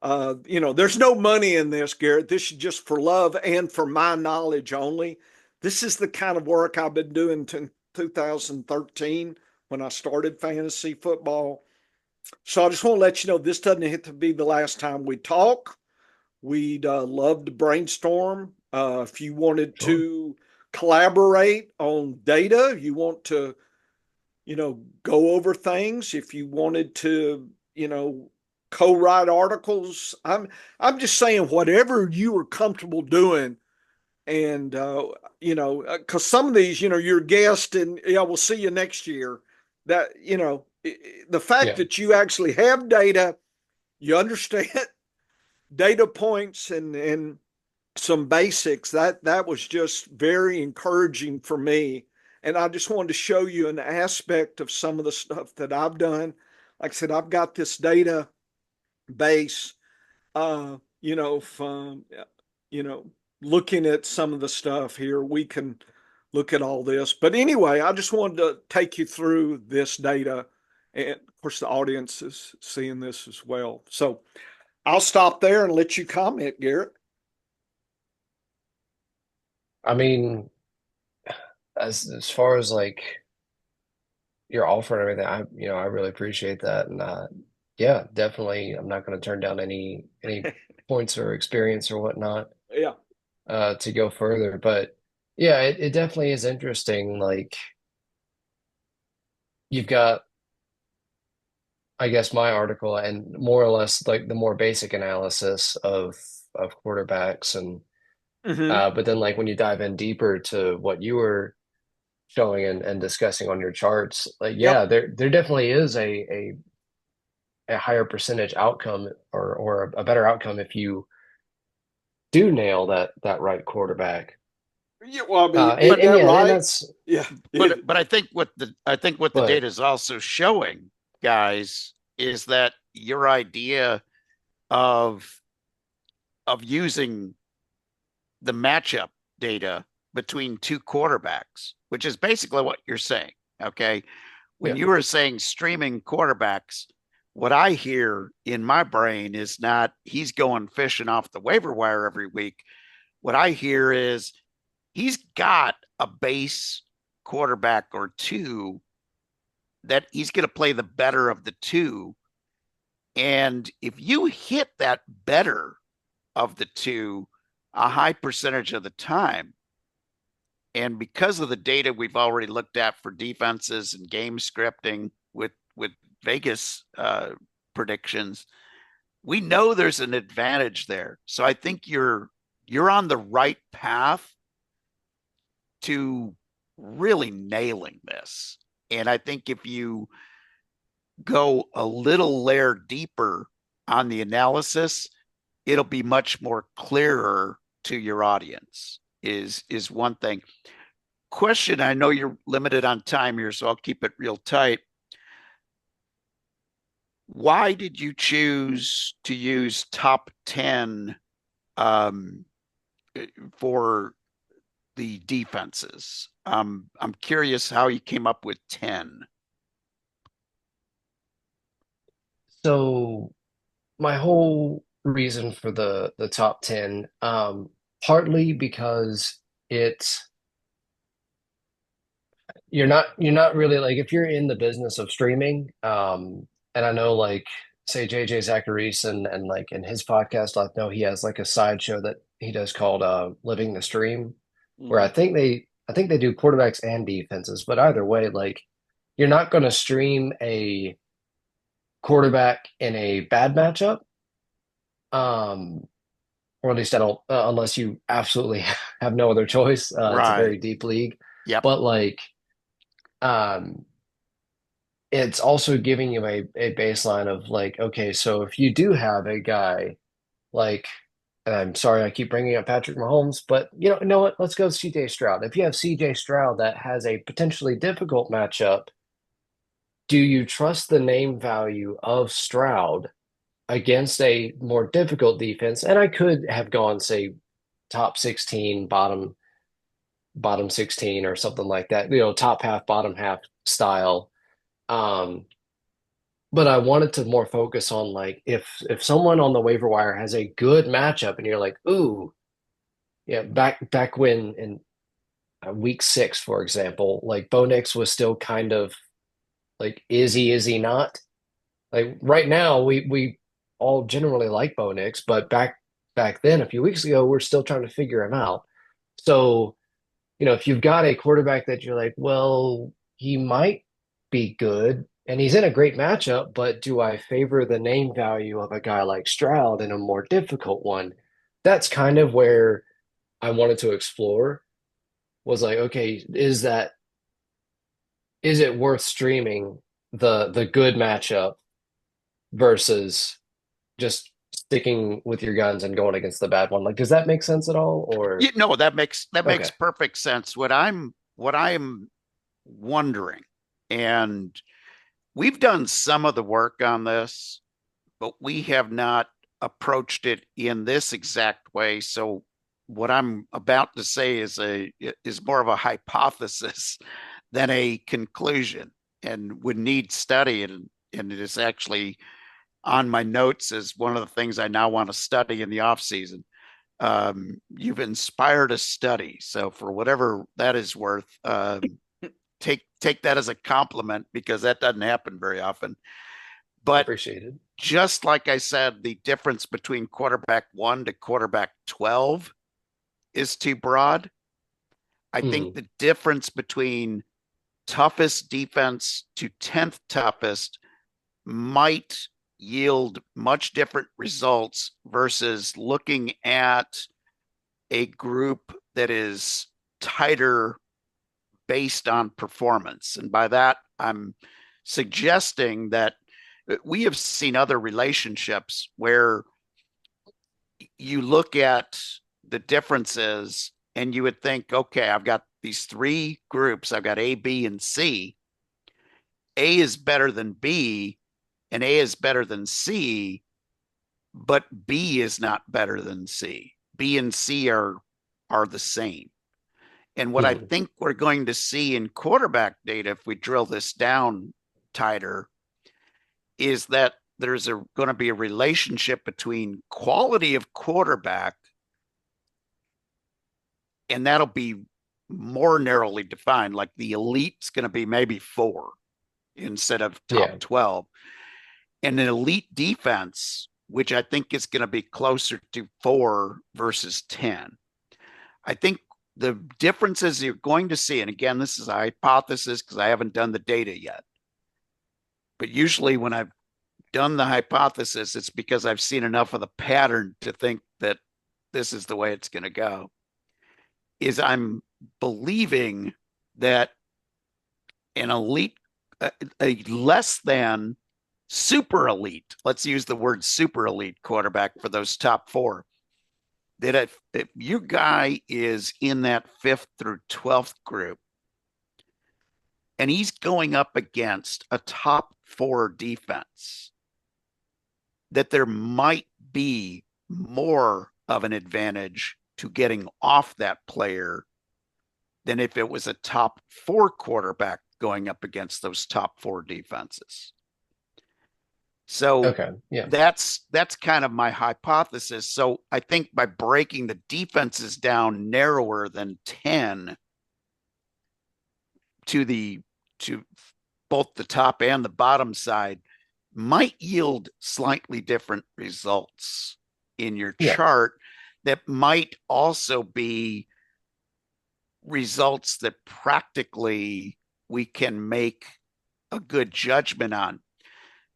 There's no money in this, Garrett. This is just for love and for my knowledge only. This is the kind of work I've been doing since 2013 when I started fantasy football. So I just want to let you know, this doesn't have to be the last time we talk. We'd love to brainstorm. If you wanted to collaborate on data, you want to go over things. If you wanted to, co-write articles, I'm just saying whatever you are comfortable doing. And because some of these, you're a guest, and yeah, we'll see you next year. That the fact Yeah. that you actually have data, you understand data points and some basics, that was just very encouraging for me. And I just wanted to show you an aspect of some of the stuff that I've done. Like I said, I've got this data base, from, you know, looking at some of the stuff here, we can look at all this. But anyway, I just wanted to take you through this data. And of course, the audience is seeing this as well. So I'll stop there and let you comment, Garrett. I mean, as far as like your offer and everything, I really appreciate that. And yeah, definitely I'm not going to turn down any points or experience or whatnot Yeah. to go further. But yeah, it definitely is interesting. Like you've got, I guess, my article and more or less like the more basic analysis of quarterbacks and Mm-hmm. but then like when you dive in deeper to what you were showing and discussing on your charts, like Yep. yeah, there definitely is a higher percentage outcome or a better outcome if you do nail that right quarterback. Yeah, well, I mean, And, isn't But and that yeah, and right? that's Yeah. but I think what the but data is also showing, guys, is that your idea of using the matchup data between two quarterbacks, which is basically what you're saying. Okay. When yeah, you were saying streaming quarterbacks, what I hear in my brain is not he's going fishing off the waiver wire every week. What I hear is he's got a base quarterback or two that he's going to play the better of the two. And if you hit that better of the two a high percentage of the time, and because of the data we've already looked at for defenses and game scripting with Vegas predictions, we know there's an advantage there. So I think you're on the right path to really nailing this. And I think if you go a little layer deeper on the analysis, it'll be much more clearer to your audience is one thing. Question, I know you're limited on time here, so I'll keep it real tight. Why did you choose to use top 10 um, for the defenses? I'm curious how you came up with 10. so my whole reason for the top 10, partly because it's you're not really like if you're in the business of streaming, and I know like say JJ Zacharias and like in his podcast, I know he has like a side show that he does called Living the Stream, where Mhm. I think they do quarterbacks and defenses, but either way, like you're not going to stream a quarterback in a bad matchup, um, or at least I don't, unless you absolutely have no other choice. It's a Right. very deep league, Yep. but like um it's also giving you a baseline of like, okay, so if you do have a guy like, and I'm sorry I keep bringing up Patrick Mahomes, but you know what? Let's go CJ Stroud. If you have CJ Stroud that has a potentially difficult matchup, do you trust the name value of Stroud against a more difficult defense? And I could have gone, say, top 16, bottom 16 or something like that, top half, bottom half style. Um, but I wanted to more focus on like if someone on the waiver wire has a good matchup and you're like, ooh, yeah, back when in week 6, for example, like Bo Nix was still kind of like, is he not? Like right now, we all generally like Bo Nix, but back then, a few weeks ago, we're still trying to figure him out. So, if you've got a quarterback that you're like, well, he might be good. And he's in a great matchup, but do I favor the name value of a guy like Stroud in a more difficult one? That's kind of where I wanted to explore was like, okay, is it worth streaming the good matchup versus just sticking with your guns and going against the bad one? Like, does that make sense at all? Or You know, that makes okay. perfect sense. What I'm wondering, and we've done some of the work on this, but we have not approached it in this exact way. So what I'm about to say is more of a hypothesis than a conclusion, and would need study, and it is actually on my notes as one of the things I now want to study in the off season. You've inspired a study, so for whatever that is worth, take that as a compliment, because that doesn't happen very often. But Appreciated. just like I said, the difference between quarterback 1 to quarterback 12 is too broad. I think Mhm. the difference between toughest defense to 10th toughest might yield much different results versus looking at a group that is tighter based on performance. And by that, I'm suggesting that we have seen other relationships where you look at the differences and you would think, okay, I've got these three groups. I've got A, B, and C. A is better than B, and A is better than C, but B is not better than C. B and C are the same. And what I Mhm. think we're going to see in quarterback data, if we drill this down tighter, is that going to be a relationship between quality of quarterback, and that'll be more narrowly defined. Like the elite's going to be maybe 4 instead of Yeah. top 12, and an elite defense, which I think is going to be closer to 4 versus 10. I think the differences you're going to see, and again, this is a hypothesis because I haven't done the data yet, but usually when I've done the hypothesis, it's because I've seen enough of the pattern to think that this is the way it's going to go. Is I'm believing that an elite, a less than super elite, let's use the word super elite quarterback for those top 4, that if your guy is in that 5th through 12th group and he's going up against a top 4 defense, that there might be more of an advantage to getting off that player than if it was a top 4 quarterback going up against those top 4 defenses. So Okay. Yeah. that's kind of my hypothesis. So I think by breaking the defenses down narrower than 10 to both the top and the bottom side might yield slightly different results in your Yeah. chart, that might also be results that practically we can make a good judgment on.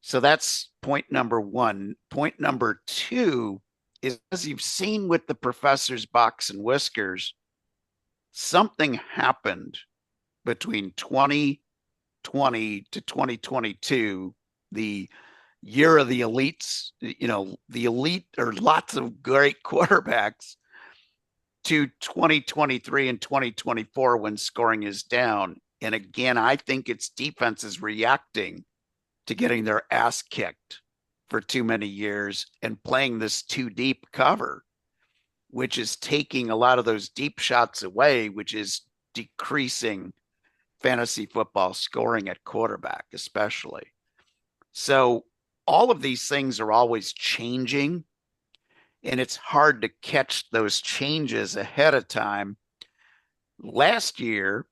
So that's point number 1. Point number 2 is, as you've seen with the professor's box and whiskers, something happened between 2020 to 2022, the year of the elites, the elite or lots of great quarterbacks, to 2023 and 2024 when scoring is down. And again, I think it's defenses reacting to getting their ass kicked for too many years and playing this too deep cover, which is taking a lot of those deep shots away, which is decreasing fantasy football scoring at quarterback, especially. So all of these things are always changing, and it's hard to catch those changes ahead of time. Last year,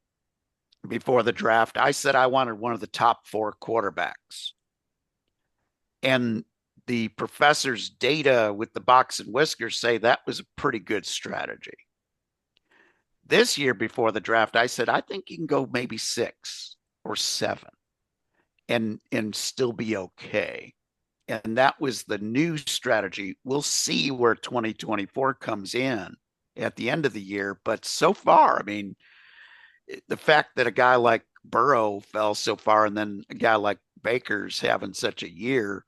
before the draft, I said I wanted one of the top 4 quarterbacks. And the professor's data with the box and whiskers say that was a pretty good strategy. This year before the draft, I said, I think you can go maybe 6 or 7. and still be okay. And that was the new strategy. We'll see where 2024 comes in at the end of the year. But so far, I mean, the fact that a guy like Burrow fell so far and then a guy like Baker's having such a year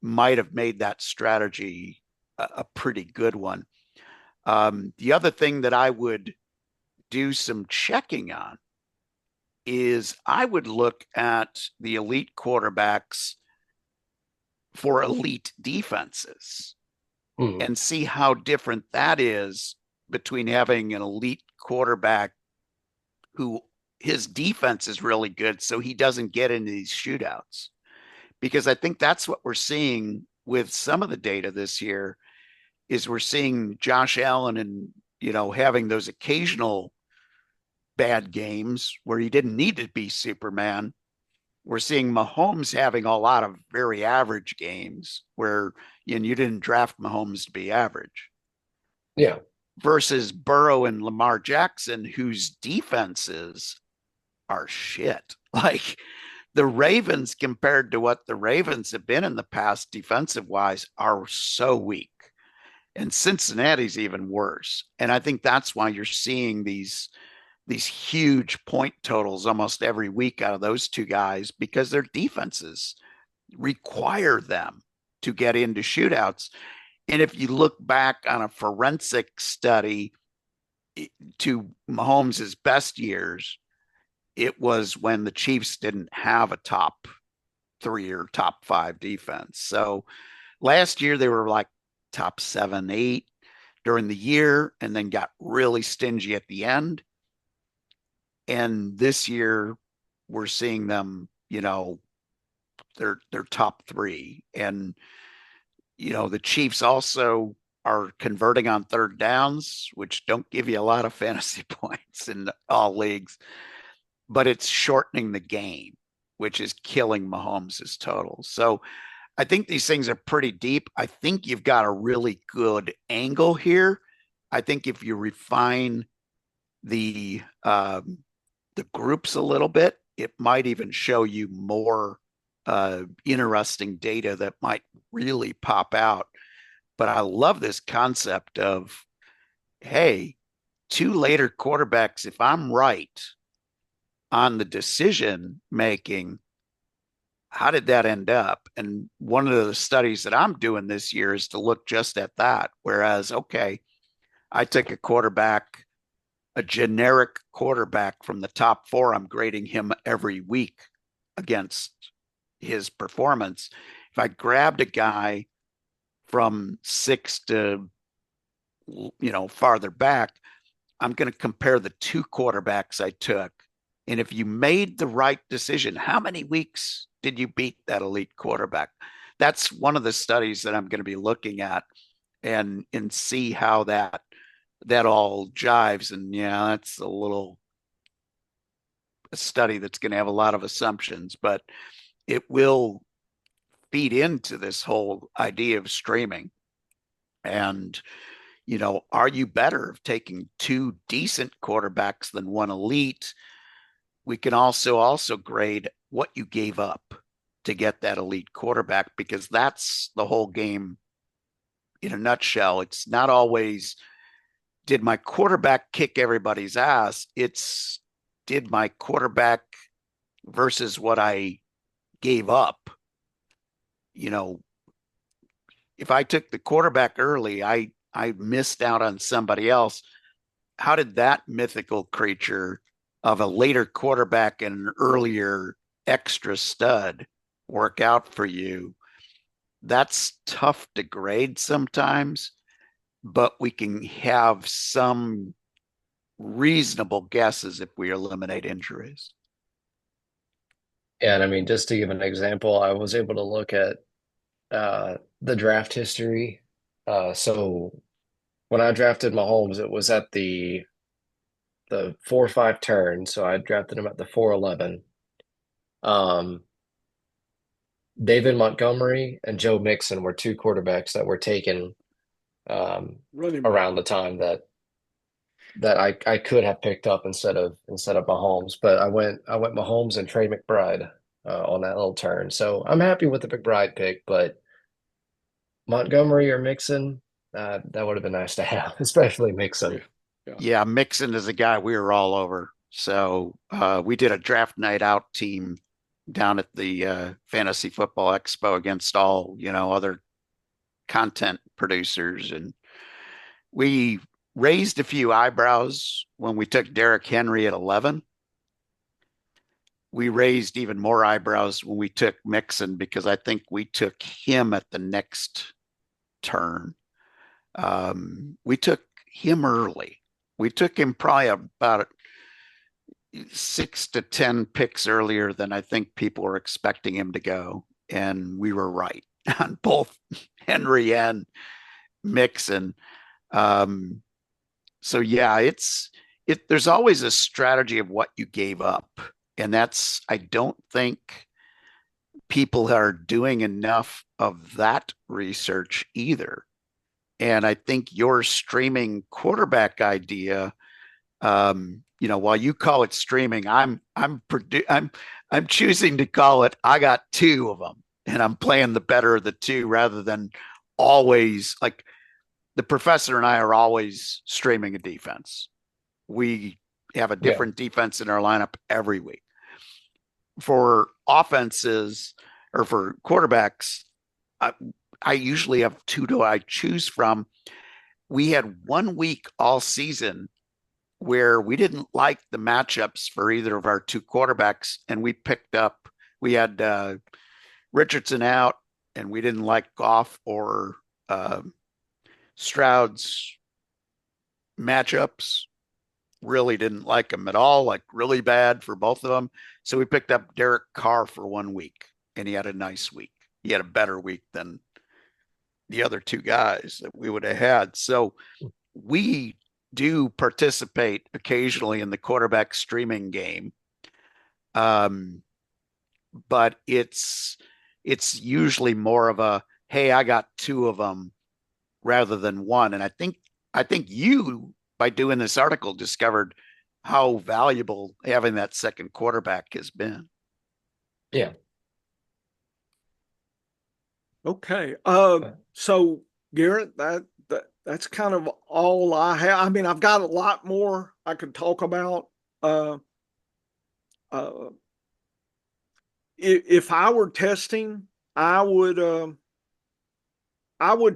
might have made that strategy a pretty good one. The other thing that I would do some checking on is I would look at the elite quarterbacks for elite defenses and see how different that is between having an elite quarterback who his defense is really good, so he doesn't get into these shootouts. Because I think that's what we're seeing with some of the data this year is we're seeing Josh Allen and, having those occasional bad games where he didn't need to be Superman. We're seeing Mahomes having a lot of very average games where you didn't draft Mahomes to be average. Yeah. Versus Burrow and Lamar Jackson, whose defenses are shit. Like the Ravens, compared to what the Ravens have been in the past defensive wise, are so weak. And Cincinnati's even worse. And I think that's why you're seeing these huge point totals almost every week out of those two guys, because their defenses require them to get into shootouts. And if you look back on a forensic study to Mahomes' best years, it was when the Chiefs didn't have a top 3 or top 5 defense. So last year they were like top 7, 8 during the year and then got really stingy at the end. And this year we're seeing them, they're top 3. And, the Chiefs also are converting on third downs, which don't give you a lot of fantasy points in all leagues, but it's shortening the game, which is killing Mahomes' totals. So I think these things are pretty deep. I think you've got a really good angle here. I think if you refine the groups a little bit, it might even show you more interesting data that might really pop out. But I love this concept of, hey, 2 later quarterbacks, if I'm right on the decision making, how did that end up? And one of the studies that I'm doing this year is to look just at that. Whereas, okay, I take a generic quarterback from the top 4, I'm grading him every week against his performance. If I grabbed a guy from 6 to, farther back, I'm going to compare the 2 quarterbacks I took. And if you made the right decision, how many weeks did you beat that elite quarterback? That's one of the studies that I'm going to be looking at and see how that all jives. And yeah, that's a study that's going to have a lot of assumptions, but it will feed into this whole idea of streaming. And, are you better of taking 2 decent quarterbacks than 1 elite? We can also grade what you gave up to get that elite quarterback, because that's the whole game in a nutshell. It's not always, did my quarterback kick everybody's ass? It's, did my quarterback versus what I gave up? If I took the quarterback early, I missed out on somebody else. How did that mythical creature of a later quarterback and an earlier extra stud work out for you? That's tough to grade sometimes, but we can have some reasonable guesses if we eliminate injuries. Yeah, and I mean, just to give an example, I was able to look at the draft history. So when I drafted Mahomes, it was at the 4-5 turn. So I drafted him at the 4-11. David Montgomery and Joe Mixon were 2 quarterbacks that were taken around the time that I could have picked up instead of Mahomes. But I went Mahomes and Trey McBride on that little turn. So I'm happy with the McBride pick, but Montgomery or Mixon, that would have been nice to have, especially Mixon. Yeah, Mixon is a guy we were all over. So we did a draft night out team down at the Fantasy Football Expo against all, other content producers. And we raised a few eyebrows when we took Derrick Henry at 11. We raised even more eyebrows when we took Mixon because I think we took him at the next turn. We took him early. We took him probably about 6 to 10 picks earlier than I think people were expecting him to go. And we were right on both Henry and Mixon. So yeah, there's always a strategy of what you gave up. And I don't think people are doing enough of that research either. And I think your streaming quarterback idea, while you call it streaming, I'm choosing to call it. I got two of them, and I'm playing the better of the two rather than always like the professor and I are always streaming a defense. We have a different defense in our lineup every week. For offenses or for quarterbacks, I usually have two to I choose from. We had 1 week all season where we didn't like the matchups for either of our two quarterbacks, and we had Richardson out, and we didn't like Goff or Stroud's matchups. Really didn't like them at all, like really bad for both of them. So we picked up Derek Carr for 1 week, and he had a nice week. He had a better week than the other two guys that we would have had. So we do participate occasionally in the quarterback streaming game. But it's usually more of a, hey, I got two of them rather than one. And I think you, by doing this article, discovered how valuable having that second quarterback has been. Yeah. Okay. So Garrett, that's kind of all I have. I mean, I've got a lot more I could talk about. If I were testing, I would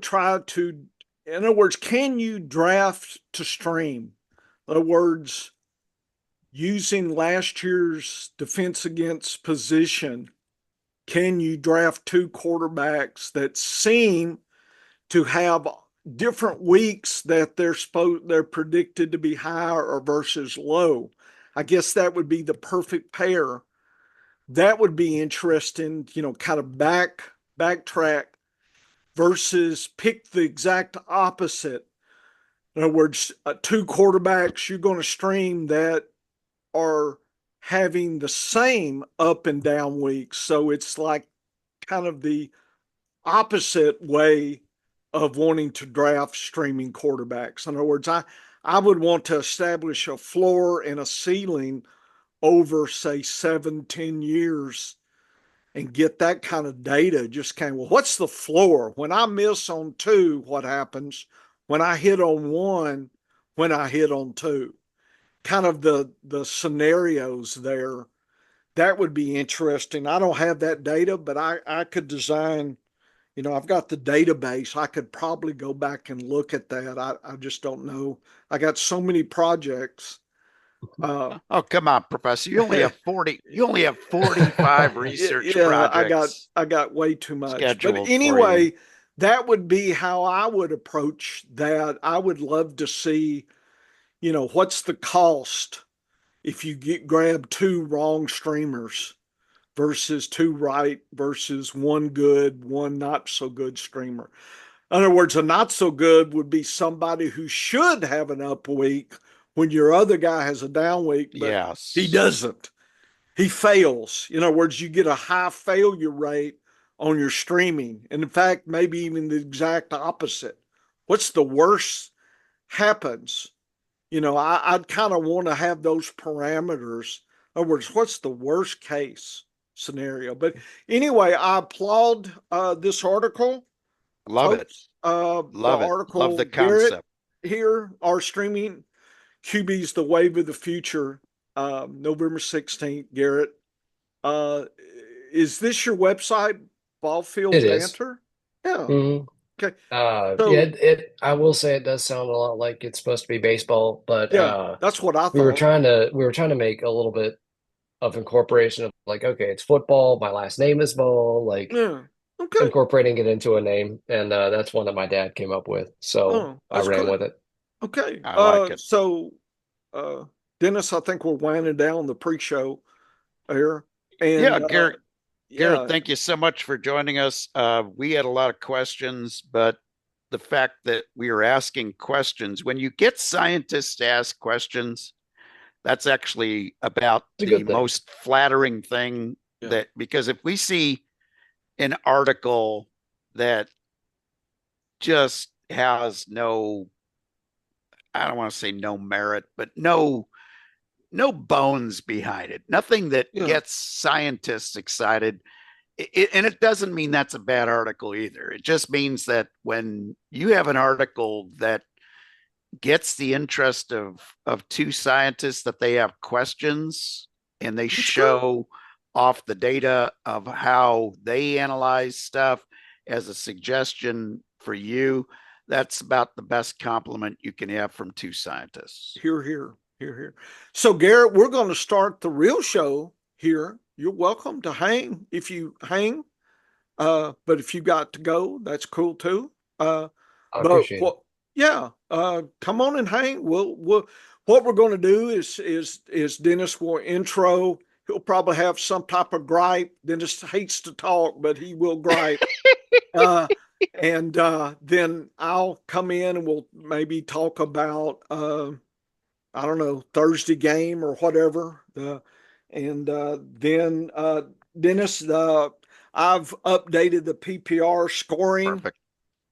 try to, in other words, can you draft to stream? In other words, using last year's defense against position, can you draft two quarterbacks that seem to have different weeks that they're predicted to be higher or versus low? I guess that would be the perfect pair. That would be interesting, kind of backtrack versus pick the exact opposite. In other words, two quarterbacks you're going to stream that are having the same up and down weeks. So it's like kind of the opposite way of wanting to draft streaming quarterbacks. In other words, I would want to establish a floor and a ceiling over, say, 7-10 years and get that kind of data. Just kind of, well, what's the floor? When I miss on two, what happens? When I hit on one, when I hit on two? Kind of the scenarios there. That would be interesting. I don't have that data, but I could design, I've got the database. I could probably go back and look at that. I just don't know. I got so many projects. Oh, come on, Professor. You only have 40. You only have 45 research projects. I got way too much. Scheduled but anyway, that would be how I would approach that. I would love to see, what's the cost if you grab two wrong streamers versus two right versus one good, one not so good streamer. In other words, a not so good would be somebody who should have an up week when your other guy has a down week, but yes, he doesn't. He fails. In other words, you get a high failure rate on your streaming. And in fact, maybe even the exact opposite. What's the worst happens? I'd kind of want to have those parameters. In other words, what's the worst case scenario. But anyway, I applaud this article, Love it. folks. The Love it. Love article, the Garrett, concept. here, our streaming QB's the wave of the future, November 16th, Garrett. Uh, is this your website, It Ballfield is. Banter? Yeah. Mhm. Okay. Yeah, So, I will say it does sound a lot like it's supposed to be baseball, but yeah, that's what I thought. we were trying to make a little bit of incorporation of like, okay, it's football, my last name is Ball, like Yeah. Okay. incorporating it into a name, and that's one that my dad came up with, so Oh, I that's ran good. with it. Okay. I like it. So, uh, Dennis, I think we're winding down the pre-show here, Yeah, and Garrett, yeah, thank you so much for joining us. We had a lot of questions, but the fact that we are asking questions, when you get scientists to ask questions, that's actually about It's a the good thing. most flattering thing yeah, that, because if we see an article that just has no, I don't want to say no merit, but no bones behind it, nothing that yeah. gets scientists excited. And it doesn't mean that's a bad article either. It just means that when you have an article that gets the interest of two scientists, that they have questions and they That's good. show off the data of how they analyze stuff as a suggestion for you, that's about the best compliment you can have from two scientists. Here, here, here, here. So, Garrett, we're going to start the real show here. You're welcome to hang if you hang. But if you got to go, that's cool too. I But appreciate it. what? Yeah, come on and hang. What we're going to do is Dennis will intro. He'll probably have some type of gripe. Dennis hates to talk, but he will gripe. Uh, and then I'll come in and we'll maybe talk about I don't know, Thursday game or whatever. And then Dennis, I've updated the PPR scoring Perfect.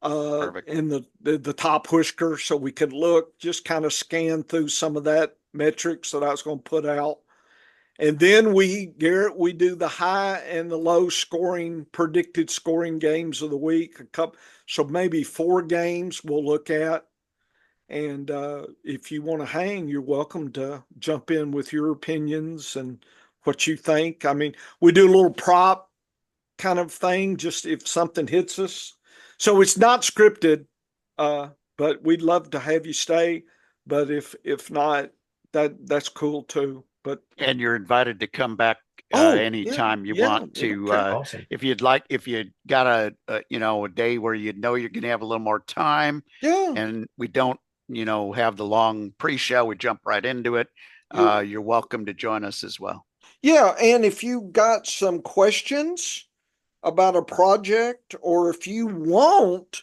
Perfect. in the top whisker so we could look, just kind of scan through some of that metrics that I was going to put out. And then Garrett, we do the high and the low scoring, predicted scoring games of the week. So maybe 4 games we'll look at. And if you want to hang, you're welcome to jump in with your opinions and what you think. I mean, we do a little prop kind of thing, just if something hits us. So it's not scripted, uh, but we'd love to have you stay. But if not, that's cool too. But And you're invited to come back oh yeah, anytime you yeah, want to. okay, Awesome. If you'd like, if you got a day where you know you're going to have a little more time, yeah. and we don't have the long pre-show, we jump right into it. You You're welcome to join us as well. yeah, and if you got some questions about a project, or if you want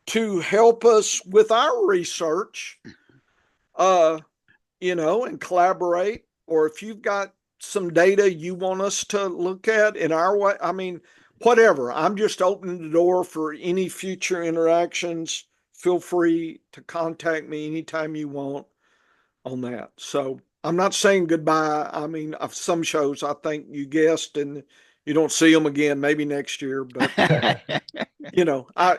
to help us with our research, uh, and collaborate, or if you've got some data you want us to look at in our way, I mean, whatever. I'm just opening the door for any future interactions. Feel free to contact me anytime you want on that. So I'm not saying goodbye. I mean, of some shows I think you guessed and you don't see them again, maybe next year, but I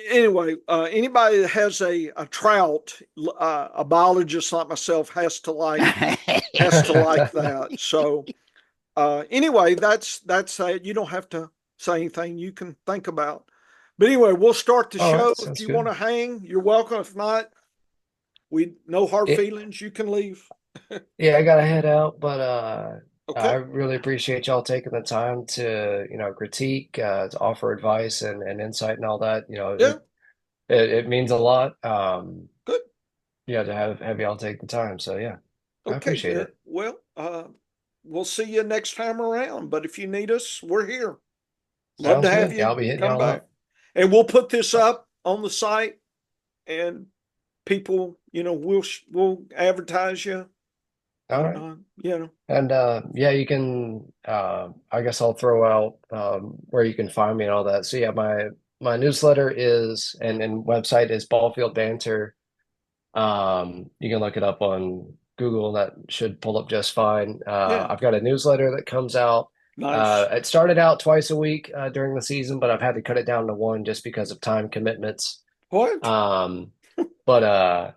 anyway, anybody that has a trout, a biologist like myself has to like that. So anyway, that's you don't have to say anything. You can think about. But anyway, we'll start the All right, show. If sounds you want good. to hang, you're welcome. If not, we no hard It, feelings. You can leave. yeah, I gotta head out, but I Okay. really appreciate y'all taking the time to, critique, to offer advice and insight and all that. Yeah. It means a lot. Good. Yeah, to have y'all take the time. So yeah, I Okay, appreciate it. Garrett. Well, we'll see you next time around. But if you need us, we're here. Love to Sounds have good. Yeah, you I'll be hitting come y'all back. up. And we'll put this up on the site, and people, we'll advertise you, All and right. you know, And yeah, you can I guess I'll throw out where you can find me and all that. So yeah, my newsletter is and website is Ballfield Banter. You can look it up on Google, and that should pull up just fine. yeah. I've got a newsletter that comes out Nice. It started out twice a week during the season, but I've had to cut it down to one just because of time commitments. What? Um, but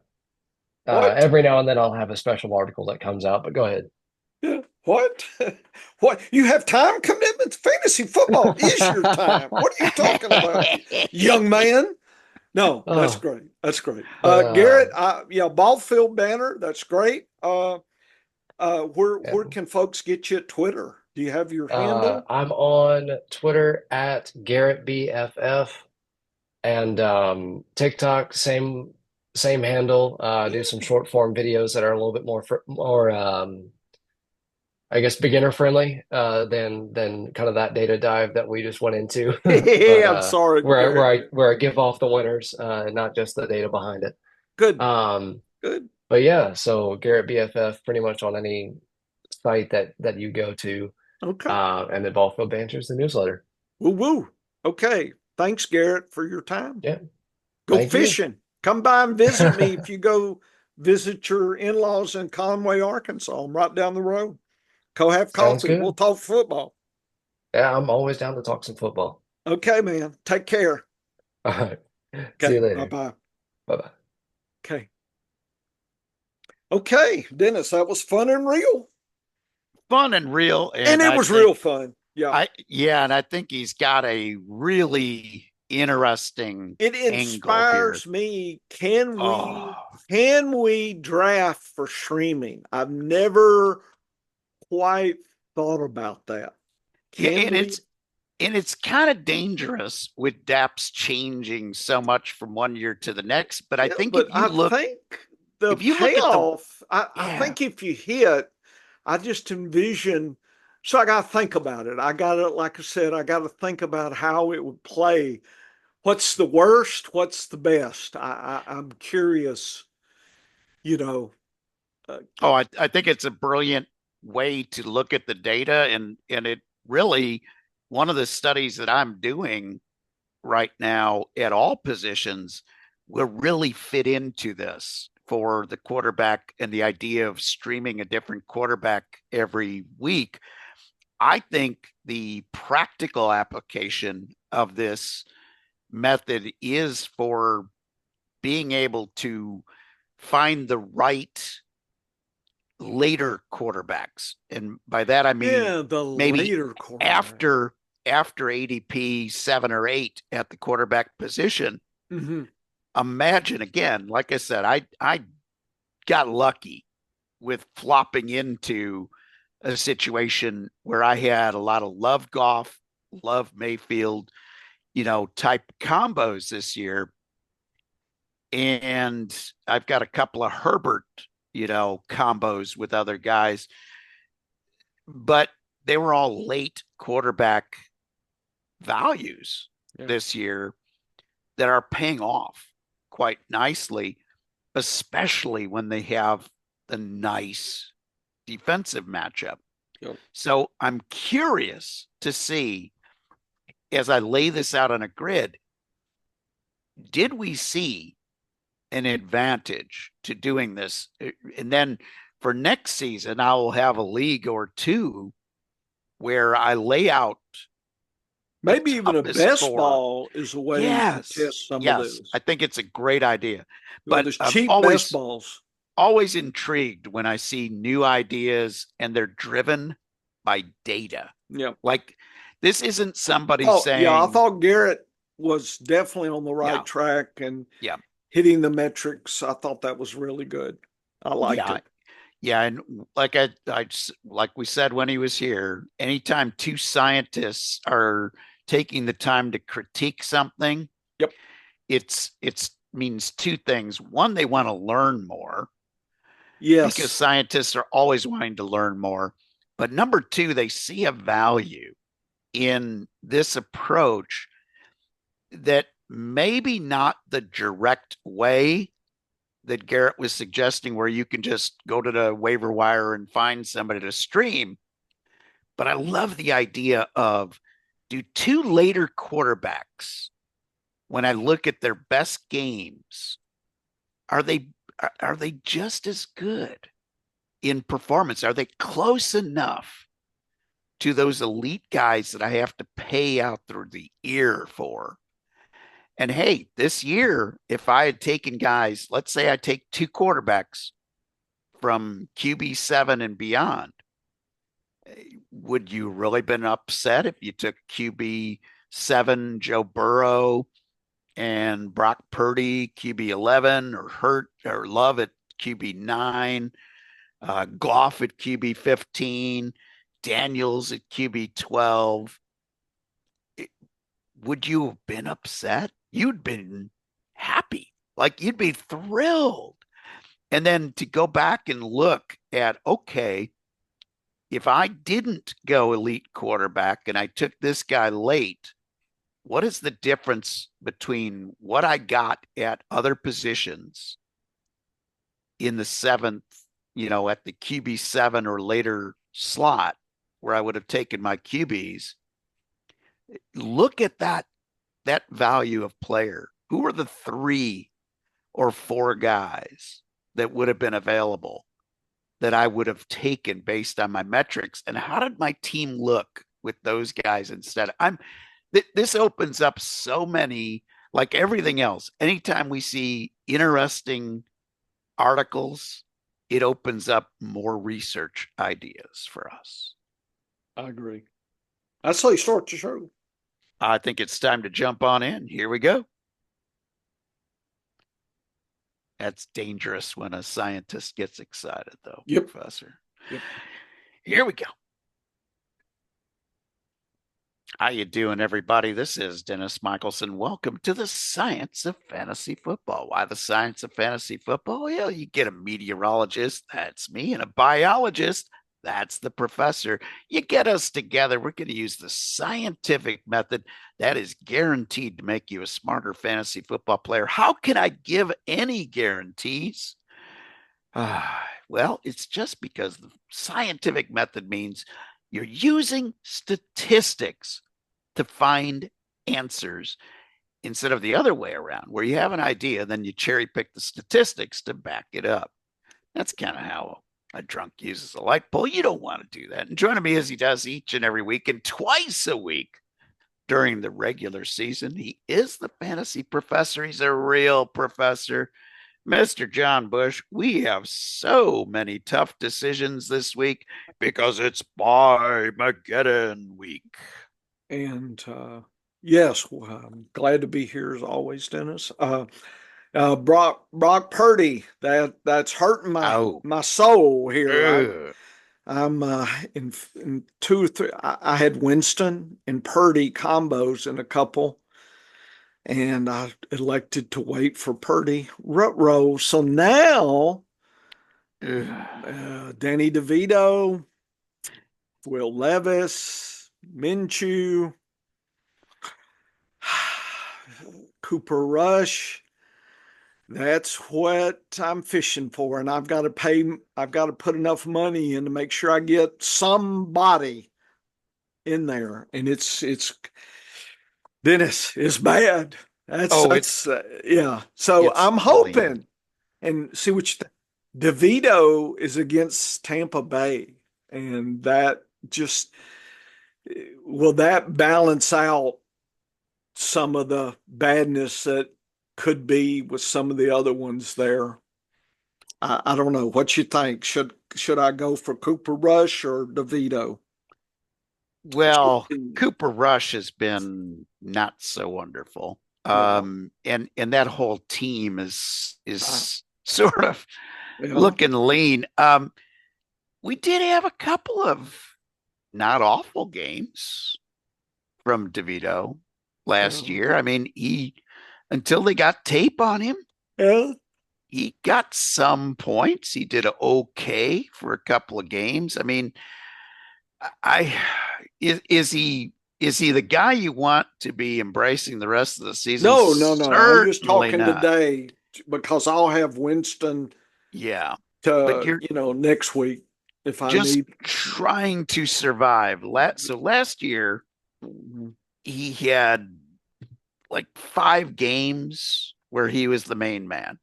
What? every now and then I'll have a special article that comes out. But go ahead. Yeah. What? What? You have time commitments? Fantasy football is your time. What are you talking about, young man? No, that's Oh, great. That's great. uh, Garrett, yeah, ball field banner. That's great. Where yeah. can folks get you at Twitter? Do you have your handle? I'm on Twitter at GarrettBFF and TikTok, same handle. Do some short form videos that are a little bit more I guess beginner friendly than kind of that data dive that we just went into. But Yeah, I'm sorry, Garrett. where I give off the winners, not just the data behind it. Good, Um, good. but yeah, so Garrett BFF pretty much on any site that you go to, Okay. and then Ballfield Banter's the newsletter. Woo woo. Okay. Thanks, Garrett, for your time. Yeah, Go thank you. fishing. Come by and visit me if you go visit your in-laws in Conway, Arkansas. I'm right down the road. Go have Sounds coffee. We'll good. talk football. Yeah, I'm always down to talk some football. Okay, man. Take care. All right. See Okay. you Bye later. bye. Bye bye. Okay. Okay, Dennis, that was fun and real. Fun and real. And And it I was think real fun. Yeah. and I think he's got a really interesting It angle here. inspires me. Can Oh, we draft for streaming? I've never quite thought about that. yeah, Can we? and it's kind of dangerous with DApps changing so much from one year to the next. But I Yeah, think but I think the if you look at the payoff, I yeah, think if you hit, I just envision. So I got to think about it. I got to, like I said, I got to think about how it would play. What's the worst? What's the best? I'm curious, you know. Uh, oh, I think it's a brilliant way to look at the data, and it really one of the studies that I'm doing right now at all positions will really fit into this for the quarterback and the idea of streaming a different quarterback every week. I think the practical application of this method is for being able to find the right later quarterbacks. And by that I mean yeah, the maybe later quarterback. after ADP 7 or 8 at the quarterback position. Mm-hmm. Imagine again, like I said, I got lucky with flopping into a situation where I had a lot of Love Goff, Love Mayfield, type combos this year. And I've got a couple of Herbert, combos with other guys, but they were all late quarterback values this year that are paying off quite nicely, especially when they have the nice defensive matchup. Yep. So I'm curious to see, as I lay this out on a grid, did we see an advantage to doing this? And then for next season, I will have a league or two where I lay out Maybe even a best for ball is a way to test some of yes, this. I think it's a great idea. Well, But there's I'm cheap best balls. always intrigued when I see new ideas and they're driven by data. Yeah. Like this isn't somebody saying, yeah, I thought Garrett was definitely on the right track and yeah, hitting the metrics. I thought that was really good. I liked it. Yeah, and like like we said when he was here, anytime two scientists are taking the time to critique something, yep, it's means two things. One, they want to learn more. Yes. Because scientists are always wanting to learn more. But number two, they see a value in this approach that maybe not the direct way that Garrett was suggesting, where you can just go to the waiver wire and find somebody to stream. But I love the idea of, do two later quarterbacks, when I look at their best games, are they just as good in performance? Are they close enough to those elite guys that I have to pay out through the ear for. And hey, this year, if I had taken guys, let's say I take 2 quarterbacks from QB7 and beyond, would you really been upset if you took QB7 Joe Burrow and Brock Purdy QB11, or Hurt or Love at QB9, Goff at QB15, Daniels at QB12? Would you have been upset? You'd been happy, like you'd be thrilled. And then to go back and look at, okay, if I didn't go elite quarterback and I took this guy late, what is the difference between what I got at other positions in the 7th, at the QB7 or later slot where I would have taken my QBs? Look at that value of player. Who are the 3 or 4 guys that would have been available that I would have taken based on my metrics? And how did my team look with those guys instead? This opens up so many, like everything else. Anytime we see interesting articles, it opens up more research ideas for us. I agree. That's how you start the show. I think it's time to jump on in. Here we go. That's dangerous when a scientist gets excited, though, Yep. Professor. Yep. Here we go. How you doing, everybody? This is Dennis Michelson. Welcome to the Science of Fantasy Football. Why the Science of Fantasy Football? Well, you get a meteorologist, that's me, and a biologist, that's the professor. You get us together. We're going to use the scientific method that is guaranteed to make you a smarter fantasy football player. How can I give any guarantees? Well, it's just because the scientific method means you're using statistics to find answers instead of the other way around, where you have an idea, then you cherry pick the statistics to back it up. That's kind of how a drunk uses a light pole. You don't want to do that. And joining me as he does each and every week and twice a week during the regular season, he is the fantasy professor. He's a real professor. Mr. John Bush, we have so many tough decisions this week because it's By-Mageddon week. And yes, I'm glad to be here as always, Dennis. Brock Purdy, that's hurting my soul here. I'm in 2 or 3. I had Winston and Purdy combos in a couple, and I elected to wait for Purdy Rutrow. So now, Danny DeVito, Will Levis, Minshew, Cooper Rush. That's what I'm fishing for, and I've got to put enough money in to make sure I get somebody in there. And it's Dennis, it's bad. Yeah. So I'm hoping, and see which DeVito is against Tampa Bay, and that just will that balance out some of the badness that could be with some of the other ones there. I don't know what you think. Should I go for Cooper Rush or DeVito? Well, Cooper Rush has been not so wonderful. And that whole team is sort of looking lean. We did have a couple of not awful games from DeVito last year. I mean, until they got tape on him, he got some points. He did okay for a couple of games. I mean, is he the guy you want to be embracing the rest of the season? No. Certainly I'm just talking not today because I'll have Winston. Yeah, but next week if I just need. Trying to survive. So last year he had like 5 games where he was the main man.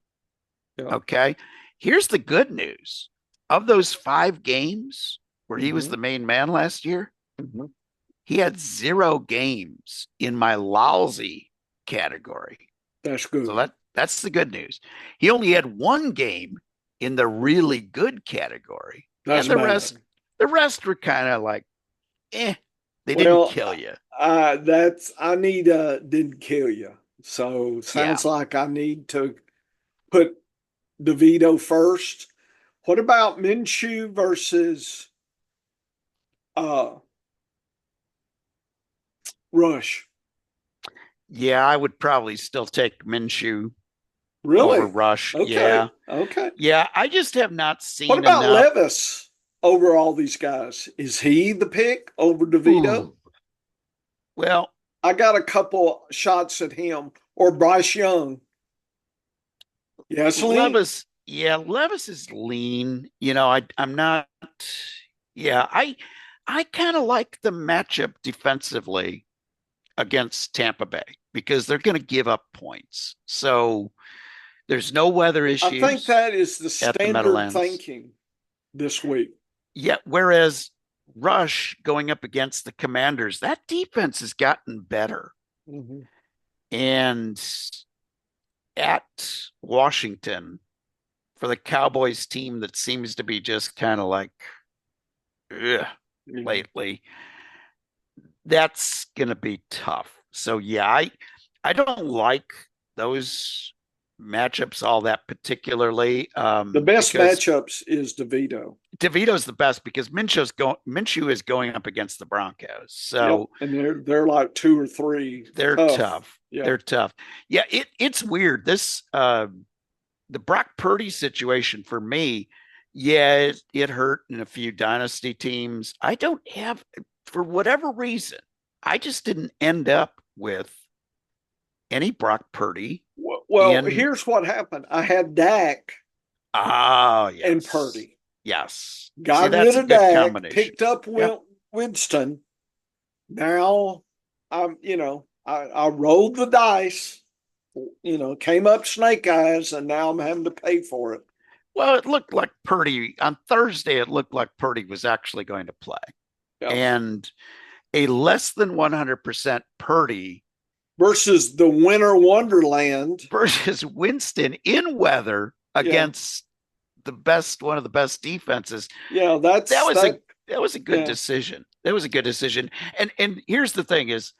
Yeah. Okay. Here's the good news. Of those 5 games where he was the main man last year, Mhm. He had 0 games in my lousy category. That's good. So that's the good news. He only had 1 game in the really good category. That's And bad. the rest were kind of like, they didn't Well, kill you. I need didn't kill you. So sounds like I need to put DeVito first. What about Minshew versus uh Rush? Yeah, I would probably still take Minshew over Really? Rush. Okay. Yeah. Okay. Yeah, I just have not What seen about enough. Levis over all these guys? Is he the pick over DeVito? Ooh. Well, I got a couple shots at him or Bryce Young. Yes, Lee? Levis is lean. I'm not. Yeah, I kind of like the matchup defensively against Tampa Bay because they're going to give up points. So there's no weather I think issues that is the at the standard Meadowlands. thinking this week. Yeah, whereas Rush going up against the Commanders, that defense has gotten better. Mm-hmm. And at Washington, for the Cowboys team that seems to be just kind of like Mm-hmm. lately, that's gonna be tough. So yeah, I don't like those matchups all that particularly The best because matchups is DeVito. DeVito's the best because Minshew is going up against the Broncos. Yep, So and they're like 2 or 3 they're tough. tough. Yeah. They're tough. Yeah, it's weird. This the Brock Purdy situation for me, yeah, it hurt in a few dynasty teams. I don't have, for whatever reason, I just didn't end up with any Brock Purdy Well, in. here's what happened. I had Dak Oh, and yes. Purdy. Yes. See, Got rid that's a of good Dak, combination. picked up Yep. Winston. Now I rolled the dice, came up snake eyes, and now I'm having to pay for it. Well, it looked like Purdy on Thursday, it looked like Purdy was actually going to play. Yeah. And a less than 100% Purdy Versus the Winter Wonderland. versus Winston in weather against one of the best defenses. Yeah, that was a good decision. That was a good decision. And here's the thing is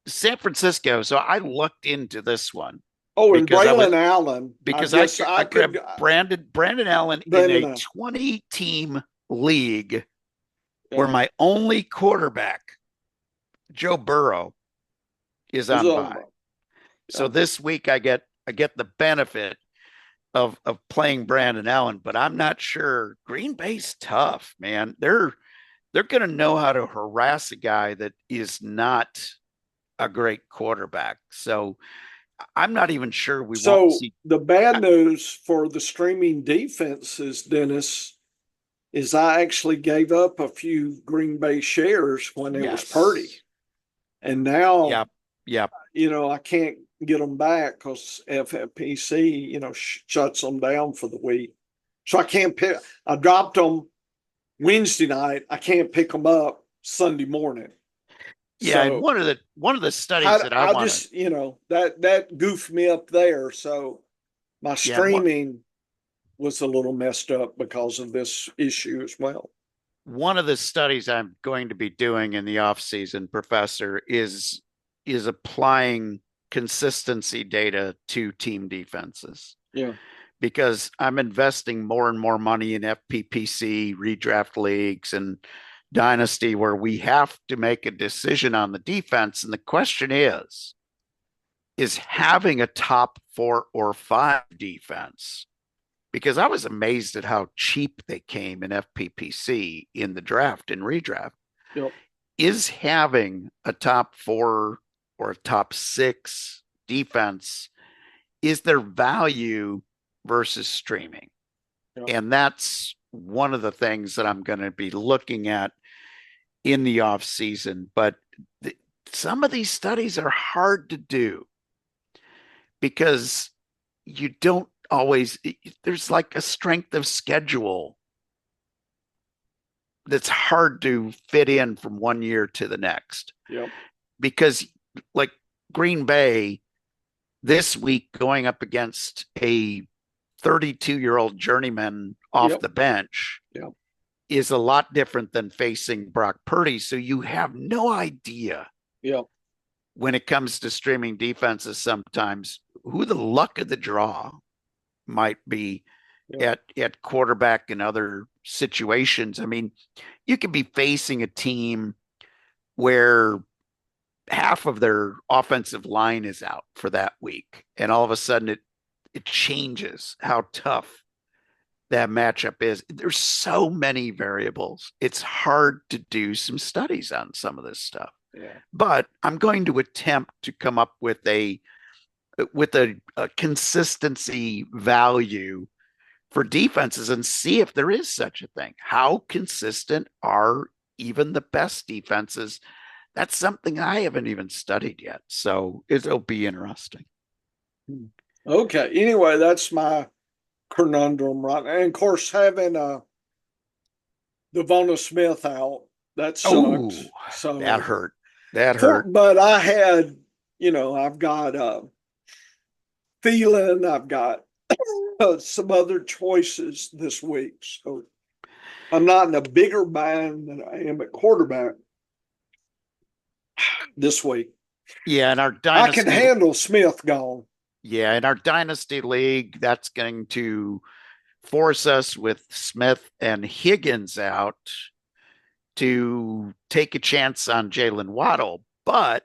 San Francisco. So I looked into this one. Oh, and Braylon Allen. Because I grabbed Brandon Allen in a 20 team league where my only quarterback, Joe Burrow, is on bye. So this week I get the benefit of playing Brandon Allen, but I'm not sure. Green Bay's tough, man. They're going to know how to harass a guy that is not a great quarterback. So I'm not even sure we won't see. The bad news for the streaming defenses, Dennis, is I actually gave up a few Green Bay shares when it was Purdy. And now, I can't get them back because FFPC, shuts them down for the week. So I can't pick. I dropped them Wednesday night. I can't pick them up Sunday morning. Yeah, so, and one of the studies that I just that goofed me up there. So my streaming was a little messed up because of this issue as well. One of the studies I'm going to be doing in the off season, Professor, is applying consistency data to team defenses. Yeah. Because I'm investing more and more money in FPPC, redraft leagues, and dynasty where we have to make a decision on the defense. And the question is having a top 4 or 5 defense, because I was amazed at how cheap they came in FPPC in the draft and redraft. Yep. Is having a top 4 or a top 6 defense, is there value versus streaming? Yep. And that's one of the things that I'm going to be looking at in the off season. But some of these studies are hard to do because you don't always, there's like a strength of schedule that's hard to fit in from one year to the next. Yep. Because like Green Bay this week going up against a 32-year-old journeyman off Yep. the bench Yep. is a lot different than facing Brock Purdy. So you have no idea Yep. when it comes to streaming defenses sometimes who the luck of the draw might be at quarterback and other situations. I mean, you could be facing a team where half of their offensive line is out for that week, and all of a sudden it changes how tough that matchup is. There's so many variables. It's hard to do some studies on some of this stuff. Yeah. But I'm going to attempt to come up with a consistency value for defenses and see if there is such a thing. How consistent are even the best defenses? That's something I haven't even studied yet. So it'll be interesting. Okay. Anyway, that's my conundrum, right? And of course, having Devonta Smith out, that sucks. Oh, so that hurt. That hurt. But I had, I've got Thielen, I've got some other choices this week. So I'm not in a bigger bind than I am at quarterback this week. Yeah, in our dynasty, I can handle Smith gone. Yeah, in our dynasty league, that's going to force us with Smith and Higgins out to take a chance on Jalen Waddle. But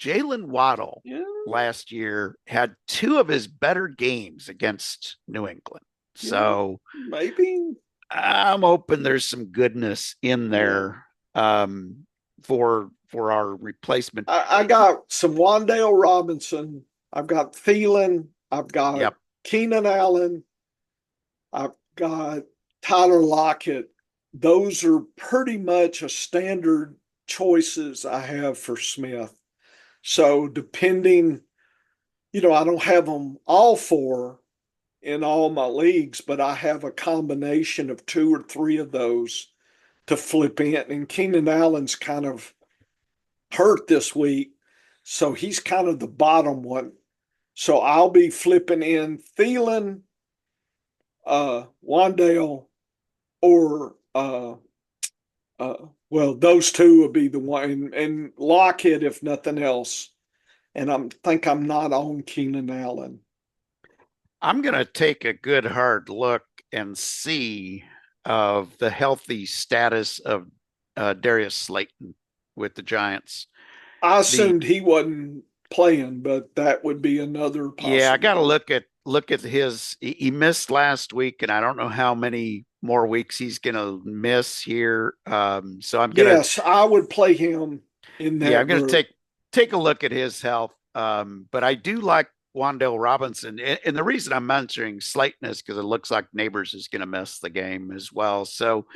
Jalen Waddle last year had two of his better games against New England. So maybe I'm hoping there's some goodness in there for our replacement. I got some Wan'Dale Robinson. I've got Thielen. I've got Keenan Allen. I've got Tyler Lockett. Those are pretty much a standard choices I have for Smith. So depending, I don't have them all four in all my leagues, but I have a combination of two or three of those to flip in. And Keenan Allen's kind of hurt this week, so he's kind of the bottom one. So I'll be flipping in Thielen, Wan'Dale, or those two will be the one, and Lockett if nothing else. And I think I'm not on Keenan Allen. I'm going to take a good hard look and see of the healthy status of Darius Slayton with the Giants. I assumed he wasn't playing, but that would be another possibility. Yeah, I got to look at his. He missed last week, and I don't know how many more weeks he's going to miss here. So I'm going to. Yes, I would play him in that. Yeah, I'm going to take a look at his health. But I do like Wan'Dale Robinson, and the reason I'm mentioning Slayton is because it looks like Neighbors is going to miss the game as well. So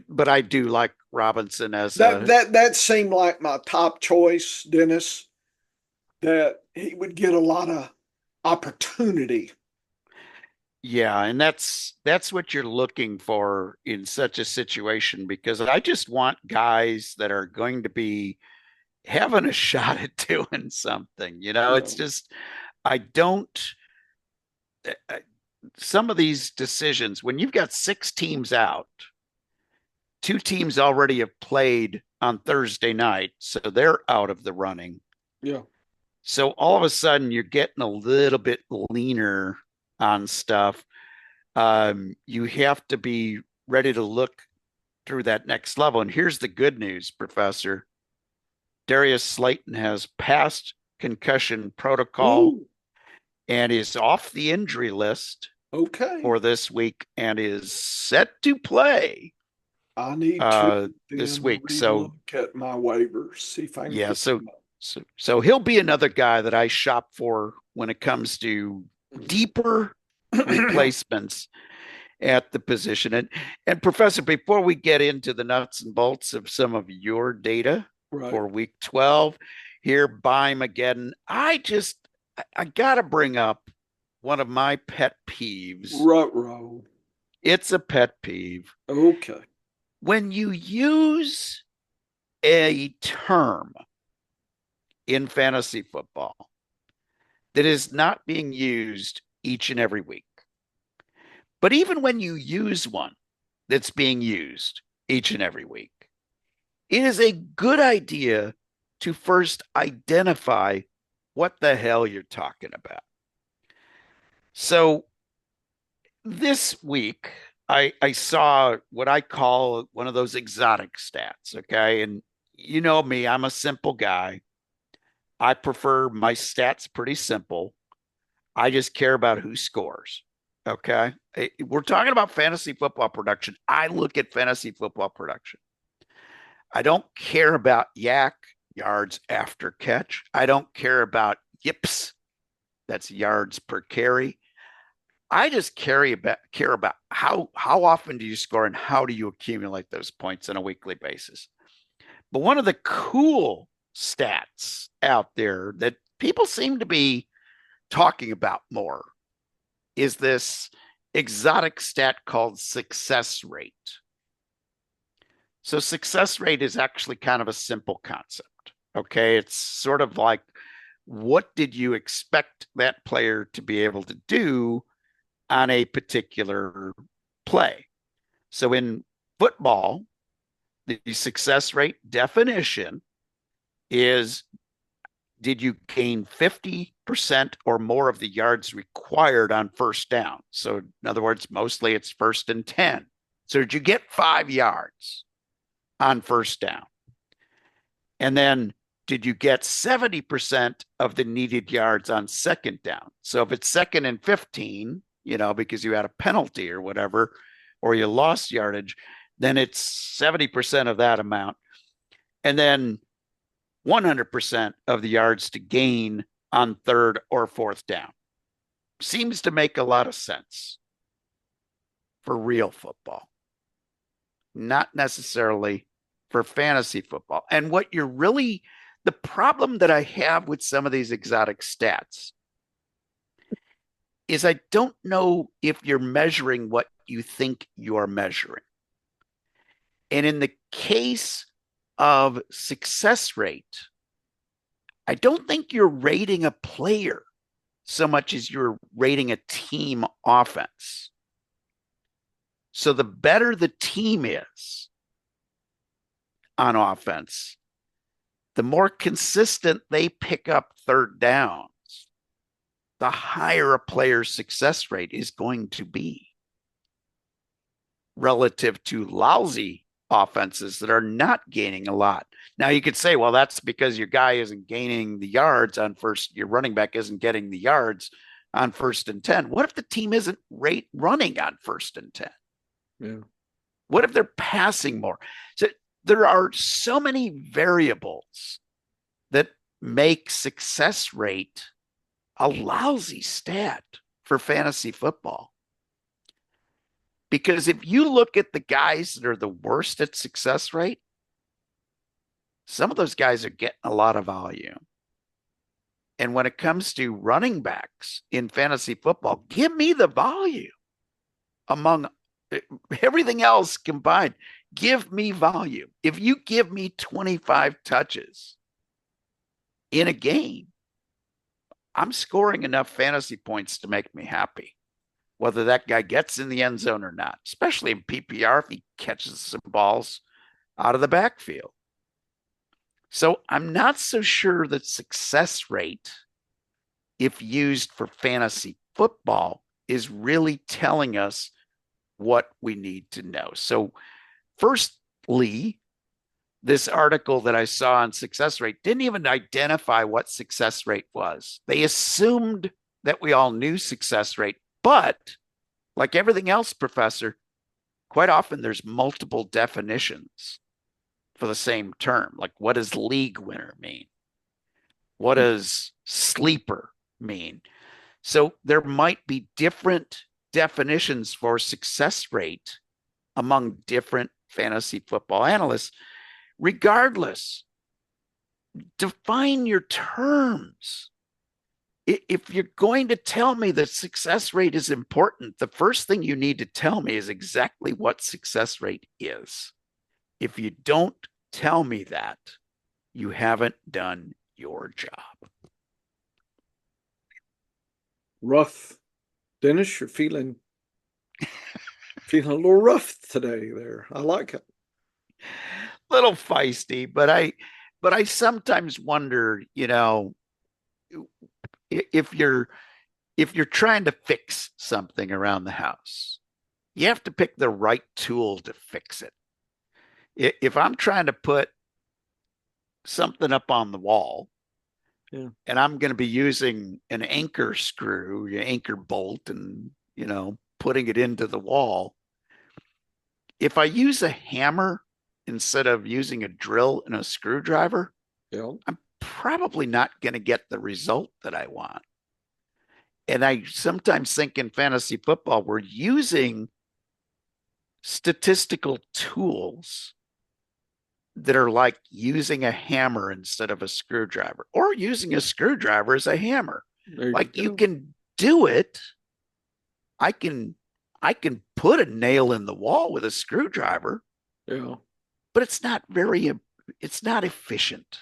but I do like Robinson as that seemed like my top choice, Dennis. That he would get a lot of opportunity. Yeah, and that's what you're looking for in such a situation, because I just want guys that are going to be having a shot at doing something. It's just some of these decisions, when you've got 6 teams out, 2 teams already have played on Thursday night, so they're out of the running. Yeah. So all of a sudden you're getting a little bit leaner on stuff. You have to be ready to look through that next level. And here's the good news, Professor. Darius Slayton has passed concussion protocol and is off the injury list for this week and is set to play. I need to this week. So look at my waivers, see if I can so he'll be another guy that I shop for when it comes to deeper replacements at the position. And Professor, before we get into the nuts and bolts of some of your data for week 12 here by Mageddon, I got to bring up one of my pet peeves. Ruh-roh. It's a pet peeve. Okay. when you use a term in fantasy football that is not being used each and every week, but even when you use one that's being used each and every week, it is a good idea to first identify what the hell you're talking about. So this week, I saw what I call one of those exotic stats. Okay. And you know me, I'm a simple guy. I prefer my stats pretty simple. I just care about who scores. Okay. We're talking about fantasy football production. I look at fantasy football production. I don't care about yak, yards after catch. I don't care about yips. That's yards per carry. I just care about how often do you score and how do you accumulate those points on a weekly basis. But one of the cool stats out there that people seem to be talking about more is this exotic stat called success rate. So success rate is actually kind of a simple concept. Okay. It's sort of like, what did you expect that player to be able to do on a particular play? So in football, the success rate definition is, did you gain 50% or more of the yards required on first down? So in other words, mostly it's 1st and 10. So did you get 5 yards on first down? And then did you get 70% of the needed yards on second down? So if it's 2nd and 15, because you had a penalty or whatever, or you lost yardage, then it's 70% of that amount. And then 100% of the yards to gain on 3rd or 4th down. Seems to make a lot of sense for real football, not necessarily for fantasy football. And the problem that I have with some of these exotic stats is I don't know if you're measuring what you think you're measuring. And in the case of success rate, I don't think you're rating a player so much as you're rating a team offense. So the better the team is on offense, the more consistent they pick up 3rd downs, the higher a player's success rate is going to be relative to lousy offenses that are not gaining a lot. Now you could say, well, that's because your guy isn't gaining the yards on first, your running back isn't getting the yards on 1st and 10. What if the team isn't running on 1st and 10? Yeah. What if they're passing more? So there are so many variables that make success rate a lousy stat for fantasy football. Because if you look at the guys that are the worst at success rate, some of those guys are getting a lot of volume. And when it comes to running backs in fantasy football, give me the volume among everything else combined. Give me volume. If you give me 25 touches in a game, I'm scoring enough fantasy points to make me happy, whether that guy gets in the end zone or not, especially in PPR if he catches some balls out of the backfield. So I'm not so sure that success rate, if used for fantasy football, is really telling us what we need to know. So firstly, this article that I saw on success rate didn't even identify what success rate was. They assumed that we all knew success rate, but like everything else, Professor, quite often there's multiple definitions for the same term. Like, what does league winner mean? What does sleeper mean? So there might be different definitions for success rate among different fantasy football analysts. Regardless, define your terms. If you're going to tell me that success rate is important, the first thing you need to tell me is exactly what success rate is. If you don't tell me that, you haven't done your job. Rough. Dennis, you're feeling a little rough today there. I like it. Little feisty, but I sometimes wonder, if you're trying to fix something around the house, you have to pick the right tool to fix it. If I'm trying to put something up on the wall, Yeah. and I'm going to be using an anchor screw, an anchor bolt, and putting it into the wall, if I use a hammer instead of using a drill and a screwdriver, Yeah. I'm probably not going to get the result that I want. And I sometimes think in fantasy football, we're using statistical tools that are like using a hammer instead of a screwdriver, or using a screwdriver as a hammer. Like you can do it. I can put a nail in the wall with a screwdriver. Yeah. But it's not efficient.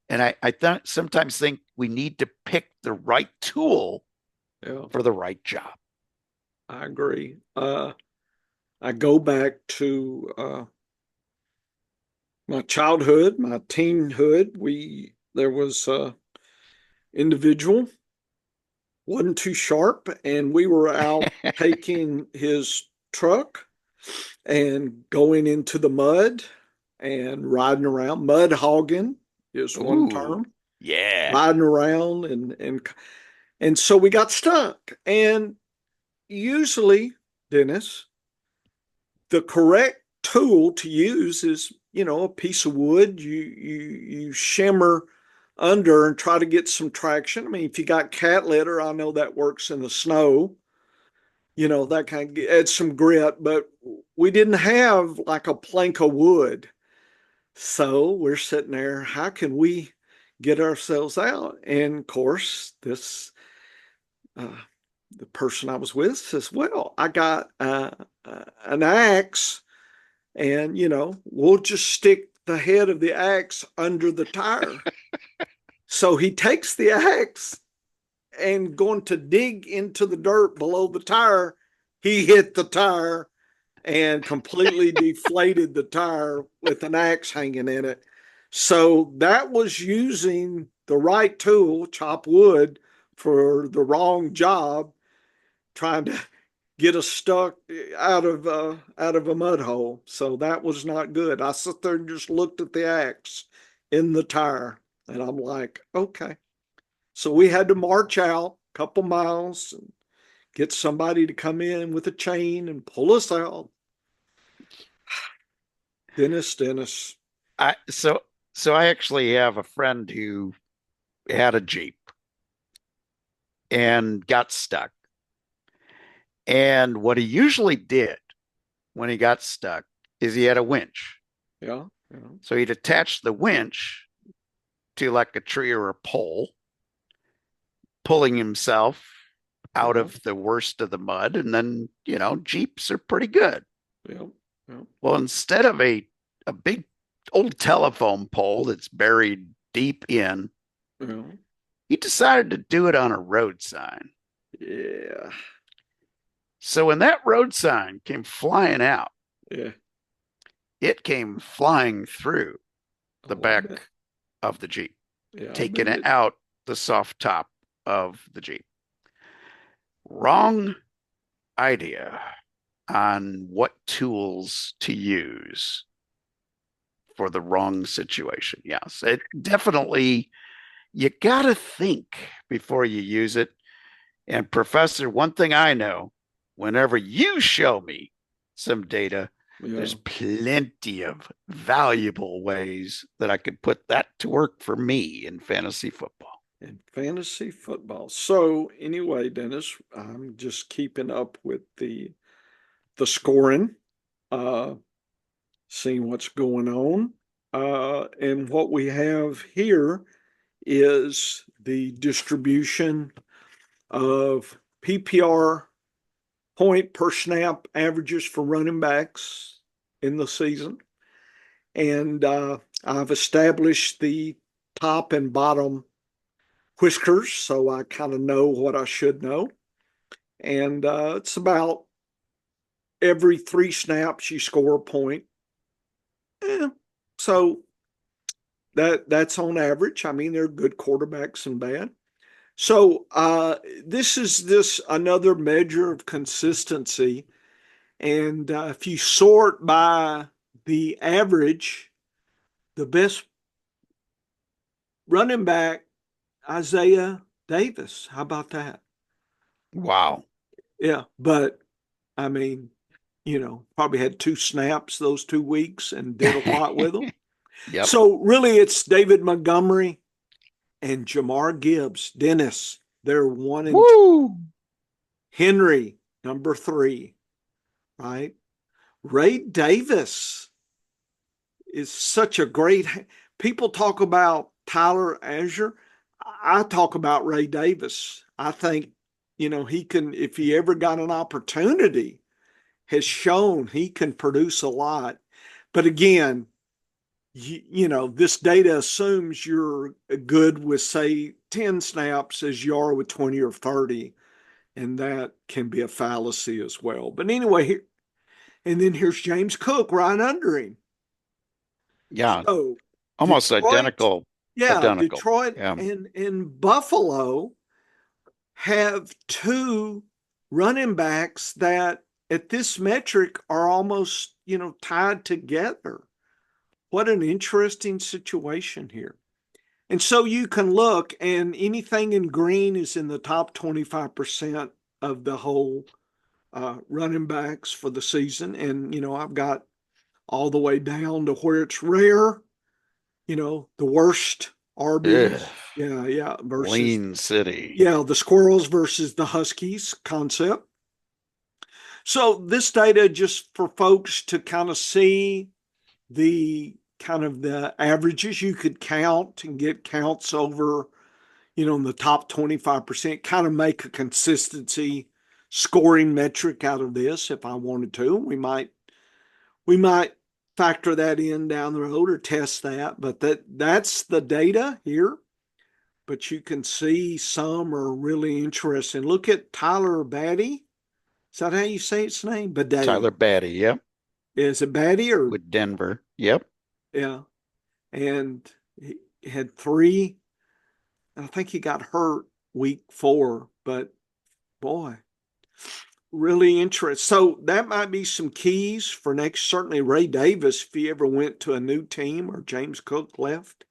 And I sometimes think we need to pick the right tool for the right job. I agree. I go back to my childhood, my teenhood. There was a individual, wasn't too sharp, and we were out taking his truck and going into the mud and riding around. Mud hogging is one term. Yeah. Riding around and so we got stuck. And usually, Dennis, the correct tool to use is, a piece of wood. You shimmer under and try to get some traction. I mean, if you got cat litter, I know that works in the snow. That kind of adds some grit, but we didn't have like a plank of wood. So we're sitting there, how can we get ourselves out? And of course, uh, the person I was with says, well, I got an axe, and we'll just stick the head of the axe under the tire. So he takes the axe and going to dig into the dirt below the tire. He hit the tire and completely deflated the tire with an axe hanging in it. So that was using the right tool, chop wood, for the wrong job, trying to get us stuck out of a mud hole. So that was not good. I sat there and just looked at the axe in the tire, and I'm like, okay. So we had to march out a couple miles and get somebody to come in with a chain and pull us out. Dennis. So I actually have a friend who had a Jeep and got stuck. And what he usually did when he got stuck is he had a winch. Yeah. So he'd attach the winch to like a tree or a pole, pulling himself out of the worst of the mud. And then, Jeeps are pretty good. Yeah. Well, instead of a big old telephone pole that's buried deep in, he decided to do it on a road sign. Yeah. So when that road sign came flying out, it came flying through the back of the Jeep, taking it out the soft top of the Jeep. Wrong idea on what tools to use for the wrong situation. Yes, it definitely, you got to think before you use it. And Professor, one thing I know, whenever you show me some data, there's plenty of valuable ways that I could put that to work for me in fantasy football. So anyway, Dennis, I'm just keeping up with the scoring, seeing what's going on. And what we have here is the distribution of PPR point per snap averages for running backs in the season. And I've established the top and bottom whiskers, so I kind of know what I should know. And it's about every 3 snaps you score a point. Yeah. So that's on average. I mean, there are good quarterbacks and bad. So this is another measure of consistency. And if you sort by the average, the best running back, Isaiah Davis. How about that? Wow. Yeah. But I mean, probably had 2 snaps those 2 weeks and did a lot with them. Yep. So really, it's David Montgomery and Jamar Gibbs. Dennis, they're 1 and 2. Woo! Henry, number 3, right? Ray Davis is such a great. People talk about Tyler Azure. I talk about Ray Davis. I think, he can, if he ever got an opportunity, has shown he can produce a lot. But again, this data assumes you're good with, say, 10 snaps as you are with 20 or 30. And that can be a fallacy as well. But anyway, and then here's James Cook right under him. Yeah. So Almost Detroit, identical. yeah, Identical. Detroit Yeah. and Buffalo have 2 running backs that at this metric are almost, tied together. What an interesting situation here. And so you can look, and anything in green is in the top 25% of the whole running backs for the season. And, I've got all the way down to where it's rare, the worst RBs. Ugh. Yeah. Versus, Lean City. yeah, the Squirrels versus the Huskies concept. So this data just for folks to kind of see the averages. You could count and get counts over, in the top 25%, kind of make a consistency scoring metric out of this if I wanted to. We might factor that in down the road or test that, but that's the data here. But you can see some are really interesting. Look at Tyler Batty. Is that how you say its name? Batty. Tyler Batty. Yep. Is it Batty or With Denver. Yep. yeah? And he had 3. I think he got hurt week 4, but boy, really interesting. So that might be some keys for next. Certainly Ray Davis, if he ever went to a new team or James Cook left,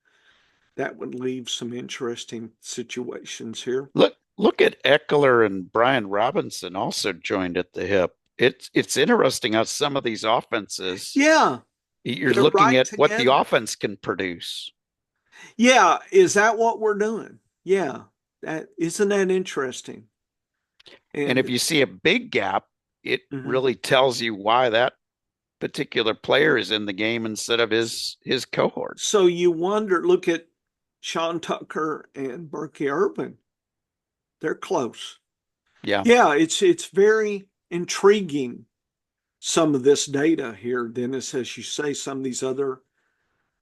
that would leave some interesting situations here. Look at Eckler and Brian Robinson also joined at the hip. It's interesting how some of these offenses, Yeah, you're they're looking right at what the together. offense can produce. Yeah, is that what we're doing? Yeah, isn't that interesting? And if you see a big gap, it really tells you why that particular player is in the game instead of his cohort. So you wonder, look at Sean Tucker and Berkey Urban. They're close. Yeah. Yeah, it's very intriguing, some of this data here, Dennis, as you say, some of these other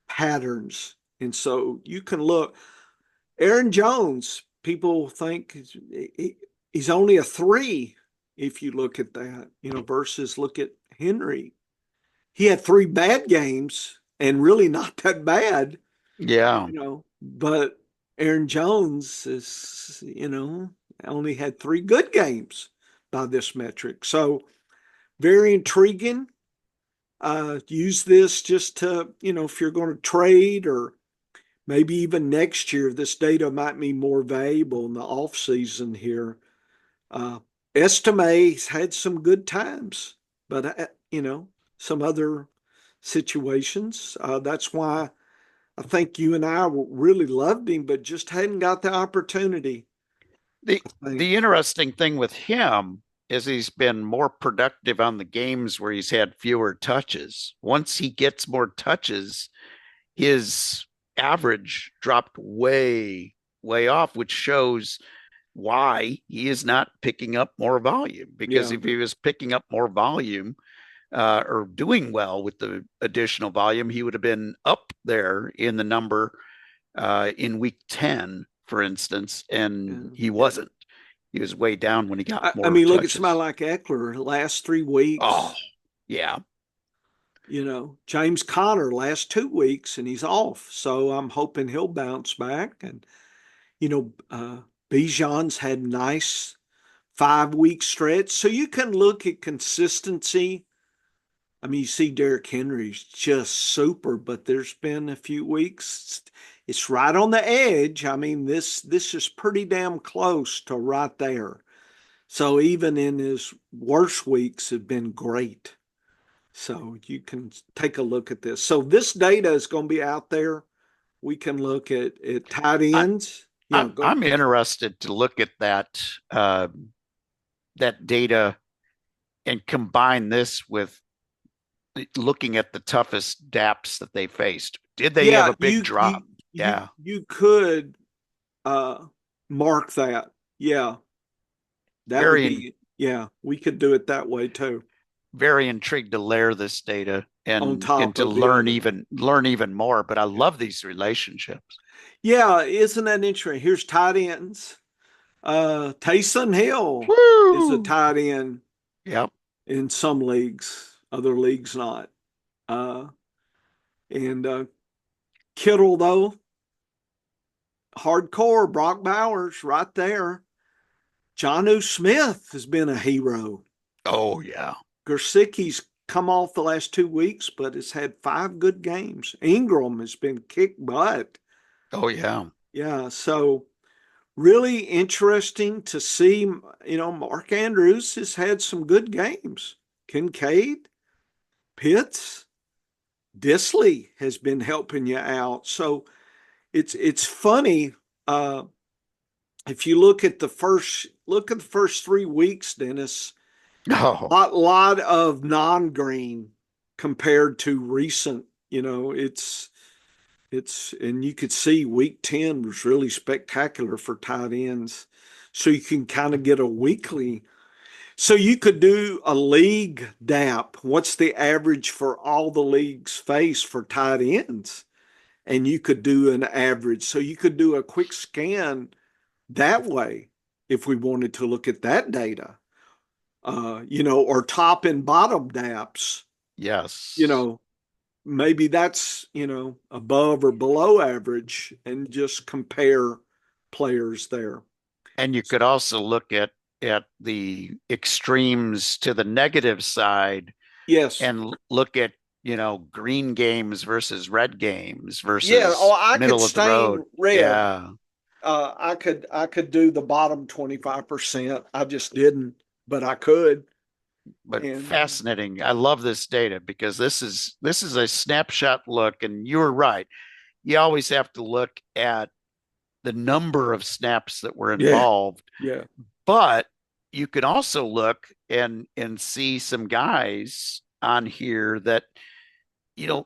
patterns. And so you can look. Aaron Jones, people think he's only a 3 if you look at that, versus look at Henry. He had 3 bad games and really not that bad. Yeah. But Aaron Jones is, only had 3 good games by this metric. So very intriguing. Use this just to, if you're going to trade or maybe even next year, this data might be more valuable in the off season here. Estimate's had some good times, but some other situations. That's why I think you and I really loved him, but just hadn't got the opportunity. The interesting thing with him is he's been more productive on the games where he's had fewer touches. Once he gets more touches, his average dropped way off, which shows why he is not picking up more volume. Because if he was picking up more volume, or doing well with the additional volume, he would have been up there in the number in week 10, for instance, and he wasn't. He was way down when he got I more mean, look at touches. somebody like Eckler, last 3 Oh, weeks. yeah. James Conner, last 2 weeks, and he's off. So I'm hoping he'll bounce back. And, Bijan's had nice 5 week stretch. So you can look at consistency. I mean, you see Derrick Henry's just super, but there's been a few weeks. It's right on the edge. I mean, this is pretty damn close to right there. So even in his worst weeks have been great. So you can take a look at this. So this data is going to be out there. We can look at tight I, ends. Yeah, I'm go. I'm interested to look at that data and combine this with looking at the toughest DAPs that they faced. Did they have Yeah, a big drop? you Yeah. you could mark that. Yeah, that would Very be. Yeah, we could do it that way too. very intrigued to layer this data On and top to of the other. learn even more. But I love these relationships. Yeah, isn't that interesting? Here's tight ends. Taysom Hill is a Woo! tight end Yep. in some leagues, other leagues not. Uh, and Kittle, though, hardcore. Brock Bowers right there. Jonnu Smith has been a hero. Oh yeah. Gersicki's come off the last 2 weeks, but has had 5 good games. Ingram has been kicked butt. Oh yeah. Yeah, so really interesting to see. Mark Andrews has had some good games. Kincaid, Pitts, Disley has been helping you out. So it's funny. If you look at the first 3 weeks, Dennis, Oh, lot of non-green compared to recent. It's and you could see week 10 was really spectacular for tight ends. So you can kind of get a weekly. So you could do a league DAP. What's the average for all the leagues face for tight ends? And you could do an average. So you could do a quick scan that way if we wanted to look at that data. Or top and bottom DAPs. yes. Maybe that's, above or below average and just compare players there. And you could also look at the extremes to the negative side Yes. and look at, green games versus red games Yeah. Oh, versus I could middle of the road. stain red. Yeah. I could do the bottom 25%. I just didn't, but I could. But And fascinating. I love this data because this is a snapshot look, and you're right. You always have to look at the number of snaps that were yeah, involved, yeah, but you can also look and see some guys on here that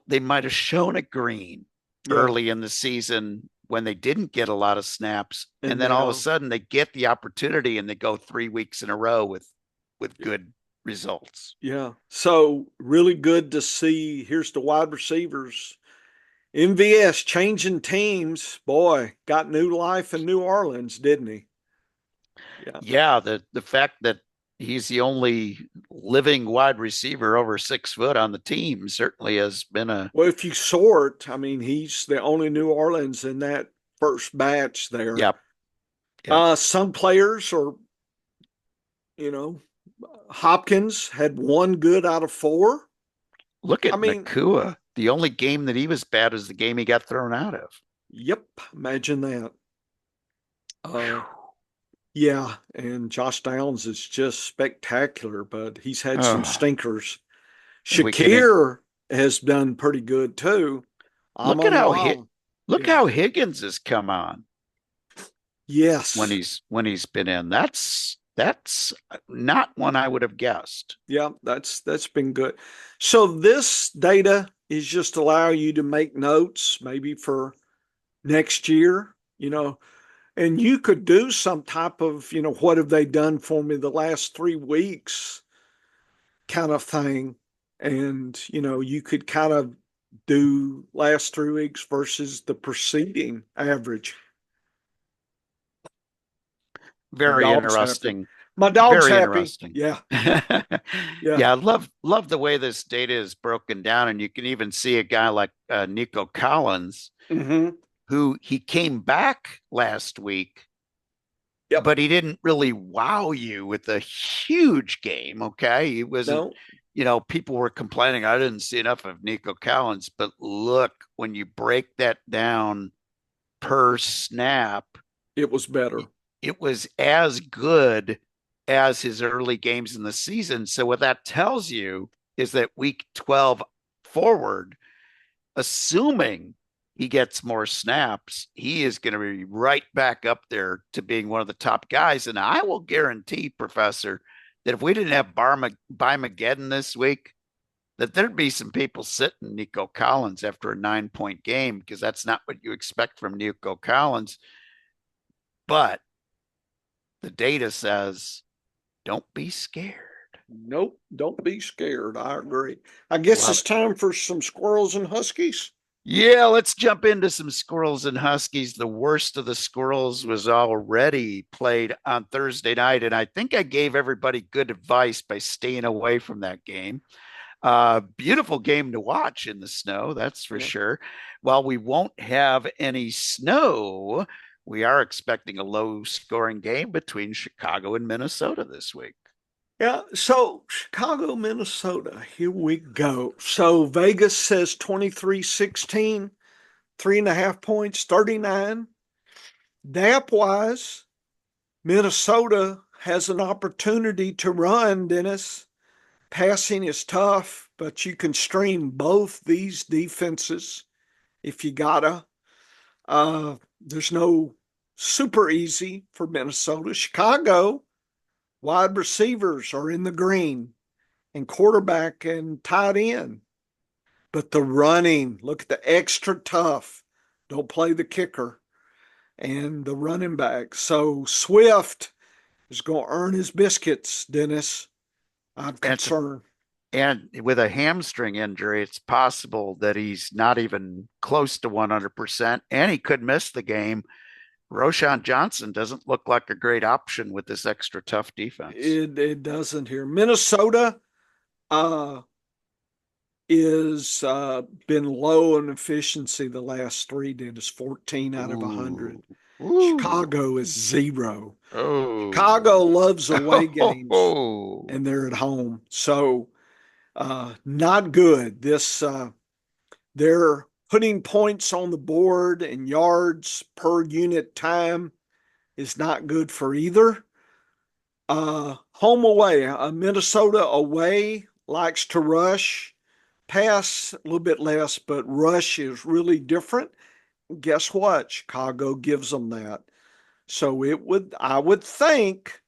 they might have shown a green yeah. early in the season when they didn't get a lot of snaps, and And then all of a now, sudden they get the opportunity and they go 3 weeks in a row with good results. yeah. So really good to see. Here's the wide receivers. MVS changing teams. Boy, got new life in New Orleans, didn't he? Yeah. Yeah, the fact that he's the only living wide receiver over 6 foot on the team certainly has been a Well, if you sort, I mean, he's the only New Orleans in that first batch there. yep, yep. Some players are, you know, Hopkins had 1 good out of 4. Look I at mean, Nakua. The only game that he was bad is the game he got thrown out of. yep, imagine that. Yeah, and Josh Downs is just spectacular, but he's had some Oh, stinkers. and we can Shakir has done pretty good too. I'm look at on how wild. look Yeah. how Higgins has come on Yes. when he's been in. That's not one I would have guessed. Yeah, that's been good. So this data is just allow you to make notes maybe for next year, and you could do some type of, what have they done for me the last 3 weeks kind of thing. And, you could kind of do last 3 weeks versus the preceding average. My Very dog's happy. interesting. My dog's Very happy. interesting. Yeah. Yeah, I love the way this data is broken down, and you can even see a guy like Nico Collins, Mm-hmm. who he came back last week, Yep. but he didn't really wow you with a huge game. Okay, he wasn't. No, People were complaining I didn't see enough of Nico Collins, but look, when you break that down per snap, it was better. it was as good as his early games in the season. So what that tells you is that week 12 forward, assuming he gets more snaps, he is going to be right back up there to being one of the top guys. And I will guarantee, Professor, that if we didn't have Mageddon this week, that there'd be some people sitting Nico Collins after a 9-point game, because that's not what you expect from Nico Collins. But the data says, don't be scared. Nope, don't be scared. I agree. I guess Love it's it. time for some squirrels and huskies. Yeah, let's jump into some squirrels and huskies. The worst of the squirrels was already played on Thursday night, and I think I gave everybody good advice by staying away from that game. Beautiful game to watch in the snow, that's for Yeah. sure. While we won't have any snow, we are expecting a low scoring game between Chicago and Minnesota this week. Yeah, so Chicago, Minnesota, here we go. So Vegas says 23-16, 3.5 points, 39. Dap wise, Minnesota has an opportunity to run, Dennis. Passing is tough, but you can stream both these defenses if you gotta. There's no super easy for Minnesota. Chicago, wide receivers are in the green and quarterback and tight end. But the running, look at the extra tough. Don't play the kicker and the running back. So Swift is going to earn his biscuits, Dennis. I'm And it's a concerned. And with a hamstring injury, it's possible that he's not even close to 100%, and he could miss the game. Roshan Johnson doesn't look like a great option with this extra tough defense. It doesn't here. Minnesota uh, is been low in efficiency the last three. Did is 14 out of 100. Ooh, ooh, Chicago is 0. Chicago oh, loves away oh, games, oh. and they're at home, so not good. They're putting points on the board and yards per unit time is not good for either. Home away, Minnesota away likes to rush, pass a little bit less, but rush is really different. Guess what? Chicago gives them that. So I would think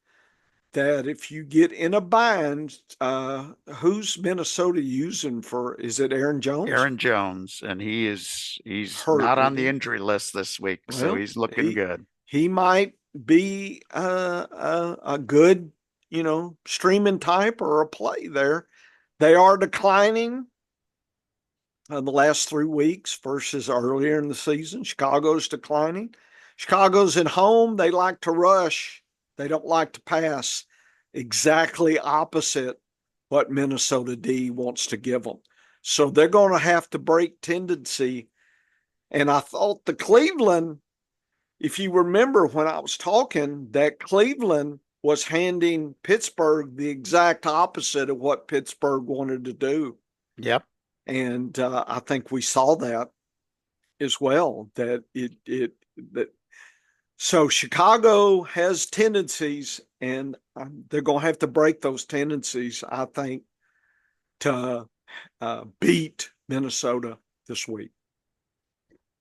that if you get in a bind, who's Minnesota using for? Is it Aaron Jones? Aaron Jones, and he's Hurt, not on isn't the he? injury list this week, so Well, he's looking he good. he might be a good, streaming type or a play there. They are declining the last 3 weeks versus earlier in the season. Chicago's declining. Chicago's at home. They like to rush. They don't like to pass. Exactly opposite what Minnesota D wants to give them. So they're going to have to break tendency. And I thought the Cleveland, if you remember when I was talking, that Cleveland was handing Pittsburgh the exact opposite of what Pittsburgh wanted to do. Yep. And I think we saw that as well. That so Chicago has tendencies, and they're going to have to break those tendencies, I think, to beat Minnesota this week.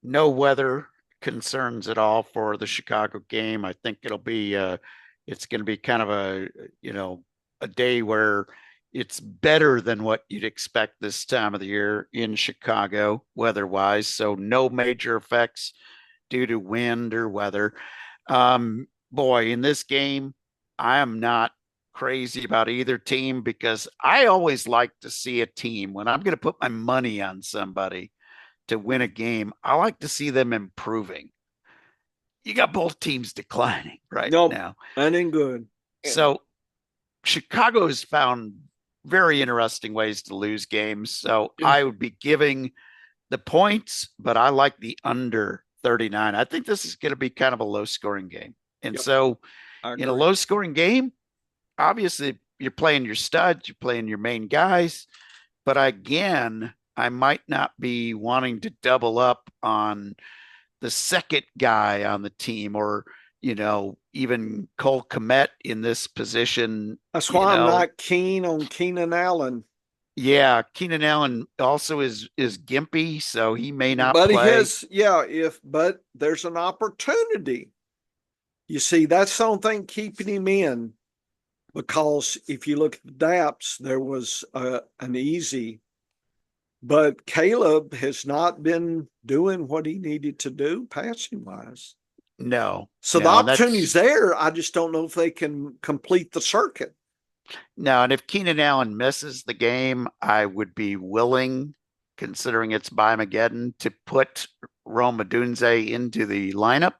No weather concerns at all for the Chicago game. I think it's going to be kind of a day where it's better than what you'd expect this time of the year in Chicago weather-wise. So no major effects due to wind or weather. Boy, in this game, I am not crazy about either team because I always like to see a team when I'm going to put my money on somebody to win a game. I like to see them improving. You got both teams declining right Nope, now. that ain't good. So Chicago has found very interesting ways to lose games. So I would be giving the points, but I like the under 39. I think this is going to be kind of a low scoring game. And Yep, so I in a agree. low scoring game, obviously you're playing your studs, you're playing your main guys. But again, I might not be wanting to double up on the second guy on the team or, even Cole Kmet in this position, That's why I'm not keen on Keenan Allen. Yeah, Keenan Allen also is gimpy, so he may not But he play. has, but there's an opportunity. You see, that's the only thing keeping him in. Because if you look at the DAPS, there was an easy, but Caleb has not been doing what he needed to do passing wise. No, So the no, and opportunity's that's there. I just don't know if they can complete the circuit. no, and if Keenan Allen misses the game, I would be willing, considering it's Mageddon, to put Rome Odunze into the lineup.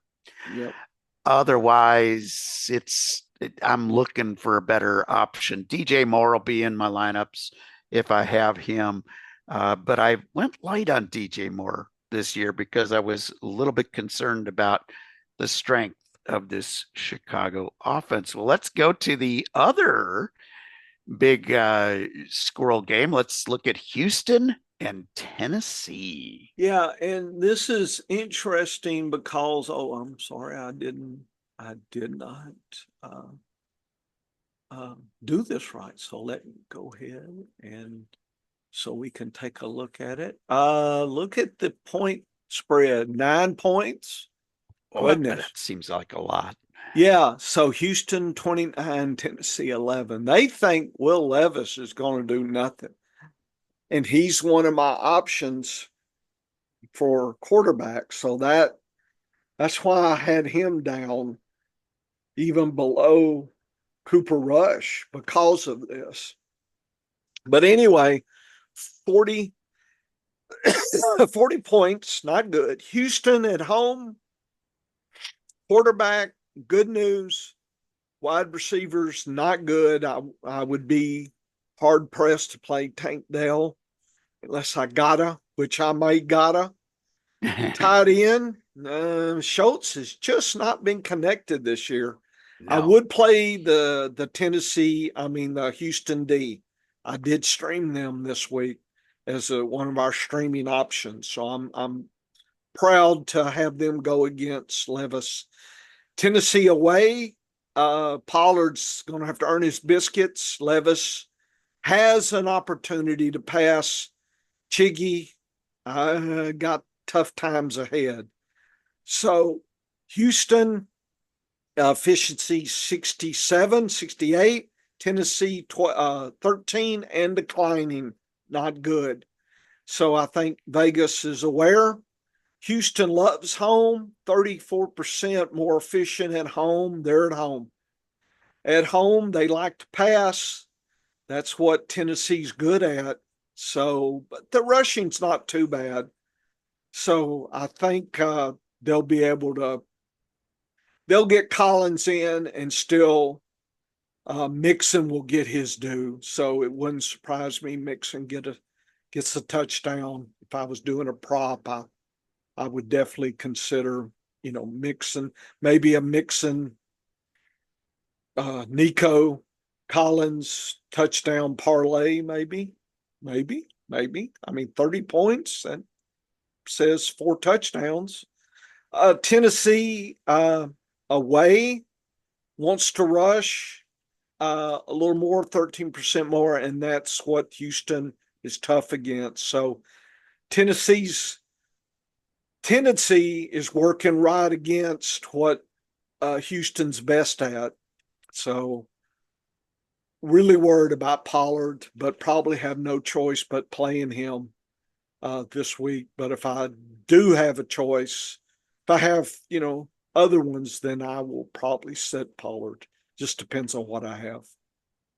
Yep. Otherwise, I'm looking for a better option. DJ Moore will be in my lineups if I have him. But I went light on DJ Moore this year because I was a little bit concerned about the strength of this Chicago offense. Well, let's go to the other big squirrel game. Let's look at Houston and Tennessee. Yeah, and this is interesting because I'm sorry, I did not do this right. So let me go ahead and so we can take a look at it. Look at the point spread, 9 points. Well, Goodness. that seems like a lot. Yeah, so Houston 29, Tennessee 11. They think Will Levis is going to do nothing. And he's one of my options for quarterback. So that's why I had him down even below Cooper Rush because of this. But anyway, 40 40 points, not good. Houston at home, quarterback, good news. Wide receivers, not good. I would be hard pressed to play Tank Dell unless I gotta, which I may gotta. Tied in, Schultz has just not been connected this year. No. I would play the Houston D. I did stream them this week as one of our streaming options. So I'm proud to have them go against Levis. Tennessee away, Pollard's going to have to earn his biscuits. Levis has an opportunity to pass. Chiggy got tough times ahead. So Houston, efficiency 67, 68. Tennessee 13 and declining, not good. So I think Vegas is aware. Houston loves home, 34% more efficient at home. They're at home. At home, they like to pass. That's what Tennessee's good at. So, but the rushing's not too bad. So I think they'll be able to, they'll get Collins in and still Mixon will get his due. So it wouldn't surprise me Mixon gets a touchdown. If I was doing a prop, I would definitely consider, Mixon, maybe a Mixon, Nico Collins touchdown parlay, maybe. I mean, 30 points, that says 4 touchdowns. Tennessee away wants to rush a little more, 13% more, and that's what Houston is tough against. So Tennessee's tendency is working right against what Houston's best at. So really worried about Pollard, but probably have no choice but playing him this week. But if I do have a choice, if I have, other ones, then I will probably set Pollard. Just depends on what I have.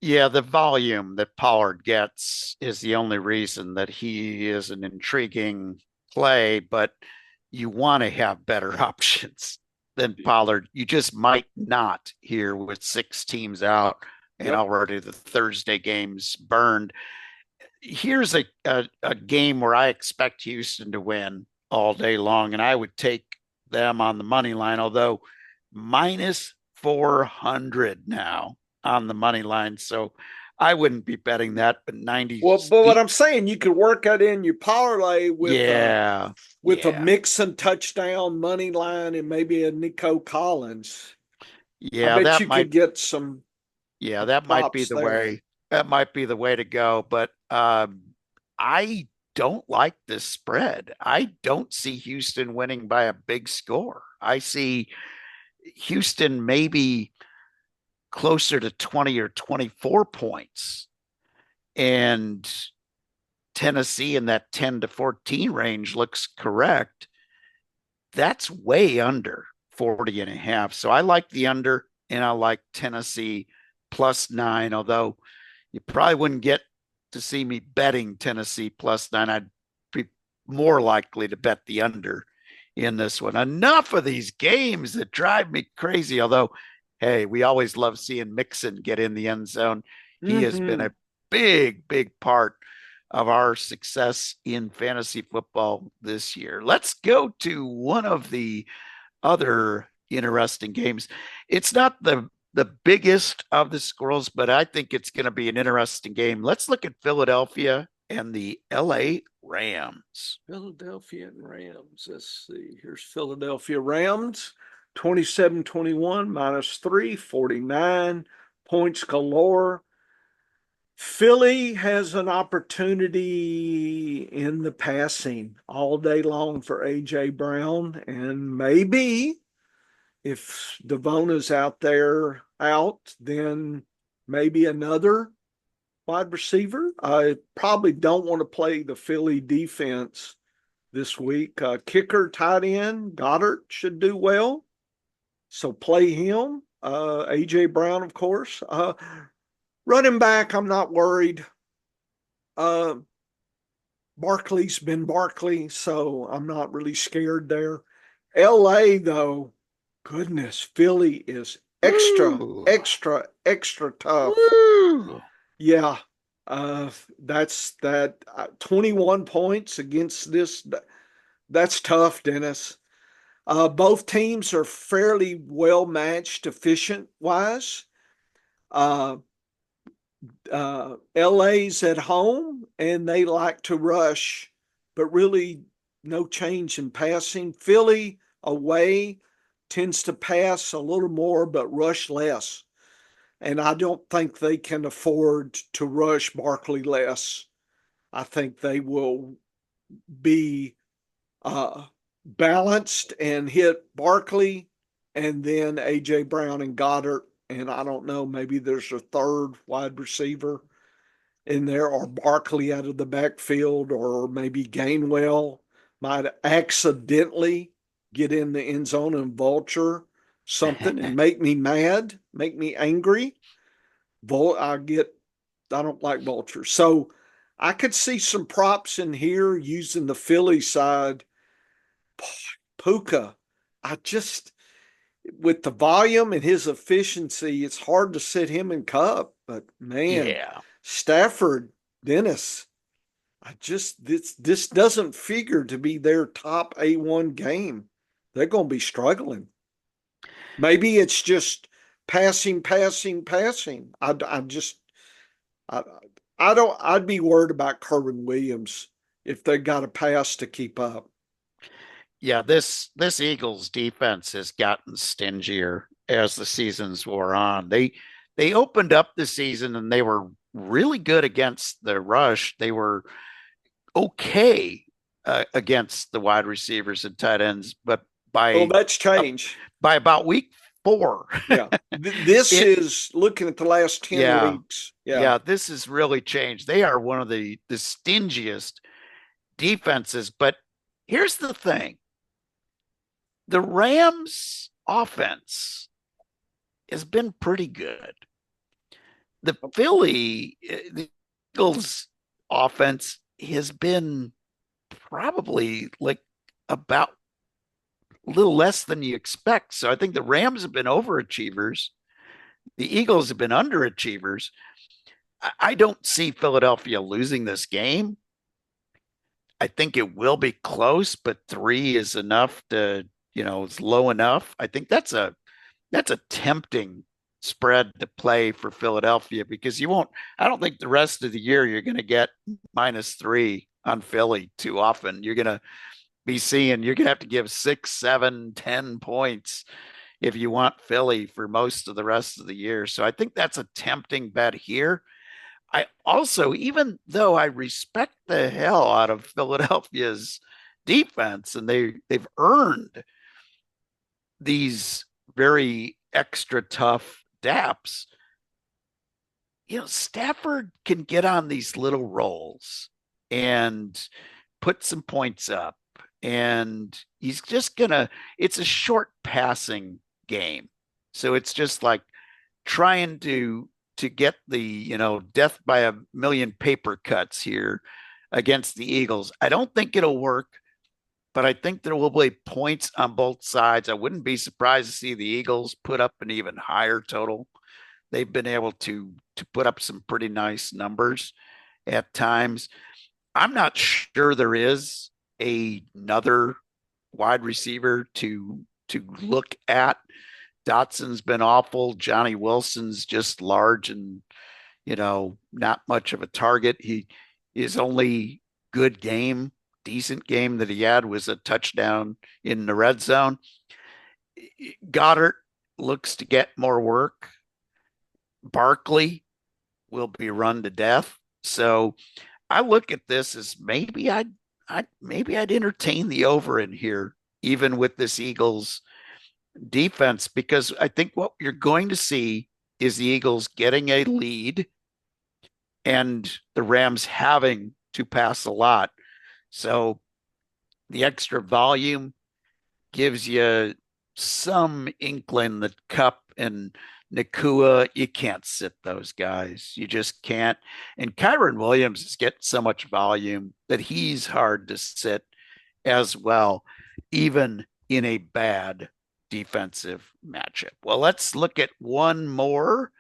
Yeah, the volume that Pollard gets is the only reason that he is an intriguing play, but you want to have better options than Pollard. You just might not here with 6 teams out and Yep. already the Thursday games burned. Here's a game where I expect Houston to win all day long, and I would take them on the money line, although minus 400 now on the money line. So I wouldn't be betting that, but 90. Well, but what I'm saying, you could work that in your parlay Yeah. with a Yeah. Mixon touchdown money line and maybe a Nico Collins. I Yeah. bet you could get some That might be props the there. way. That might be the way to go. But I don't like this spread. I don't see Houston winning by a big score. I see Houston maybe closer to 20 or 24 points, and Tennessee in that 10 to 14 range looks correct. That's way under 40 and a half. So I like the under, and I like Tennessee +9, although you probably wouldn't get to see me betting Tennessee +9. I'd be more likely to bet the under in this one. Enough of these games that drive me crazy. Although, hey, we always love seeing Mixon get in the end zone. He has been a big, big part of our success in fantasy football this year. Let's go to one of the other interesting games. It's not the biggest of the squirrels, but I think it's going to be an interesting game. Let's look at Philadelphia and the LA Rams. Philadelphia and Rams. Let's see. Here's Philadelphia Rams 27-21 -3, 49 points galore. Philly has an opportunity in the passing all day long for A.J. Brown, and maybe if Devona's out, then maybe another wide receiver. I probably don't want to play the Philly defense this week. Kicker, tight end, Goddard should do well, so play him. A.J. Brown, of course. Running back, I'm not worried. Barkley's been Barkley, so I'm not really scared there. LA, though, goodness, Philly is extra, Ooh. extra tough. Woo. Yeah, that's that 21 points against this. That's tough, Dennis. Both teams are fairly well matched, efficient wise. Uh, LA's at home and they like to rush, but really no change in passing. Philly away tends to pass a little more, but rush less. And I don't think they can afford to rush Barkley less. I think they will be balanced and hit Barkley and then A.J. Brown and Goddard. And I don't know, maybe there's a third wide receiver in there, or Barkley out of the backfield, or maybe Gainwell might accidentally get in the end zone and vulture something and make me mad, make me angry. I don't like vultures. So I could see some props in here using the Philly side. Puka, I just, with the volume and his efficiency, it's hard to sit him in cup. But man, Yeah. Stafford, Dennis, this doesn't figure to be their top A1 game. They're going to be struggling. Maybe it's just passing. I just I don't. I'd be worried about Kerwin Williams if they got a pass to keep up. Yeah, this Eagles defense has gotten stingier as the seasons wore on. They opened up the season and they were really good against the rush. They were okay against the wide receivers and tight ends, but Well, that's change. by about week 4, Yeah, this is looking at the last 10 yeah, weeks. Yeah, this has really changed. They are one of the stingiest defenses. But here's the thing: the Rams' offense has been pretty good. the the Eagles offense has been probably like about a little less than you expect. So I think the Rams have been overachievers. The Eagles have been underachievers. I don't see Philadelphia losing this game. I think it will be close, but 3 is enough to, it's low enough. I think that's a tempting spread to play for Philadelphia because I don't think the rest of the year you're going to get -3 on Philly too often. You're going to have to give 6, 7, 10 points if you want Philly for most of the rest of the year. So I think that's a tempting bet here. I also, even though I respect the hell out of Philadelphia's defense and they've earned these very extra tough DAPs, Stafford can get on these little rolls and put some points up. And he's just it's a short passing game. So it's just like trying to get the, death by a million paper cuts here against the Eagles. I don't think it'll work, but I think there will be points on both sides. I wouldn't be surprised to see the Eagles put up an even higher total. They've been able to put up some pretty nice numbers at times. I'm not sure there is another wide receiver to look at. Dotson's been awful. Johnny Wilson's just large and, not much of a target. His only decent game that he had was a touchdown in the red zone. Goddard looks to get more work. Barkley will be run to death. So I look at this as maybe I'd entertain the over in here, even with this Eagles defense, because I think what you're going to see is the Eagles getting a lead and the Rams having to pass a lot. So the extra volume gives you some inkling that Cup and Nakua, you can't sit those guys. You just can't. And Kyron Williams is getting so much volume that he's hard to sit as well, even in a bad defensive matchup. Well, let's look at one more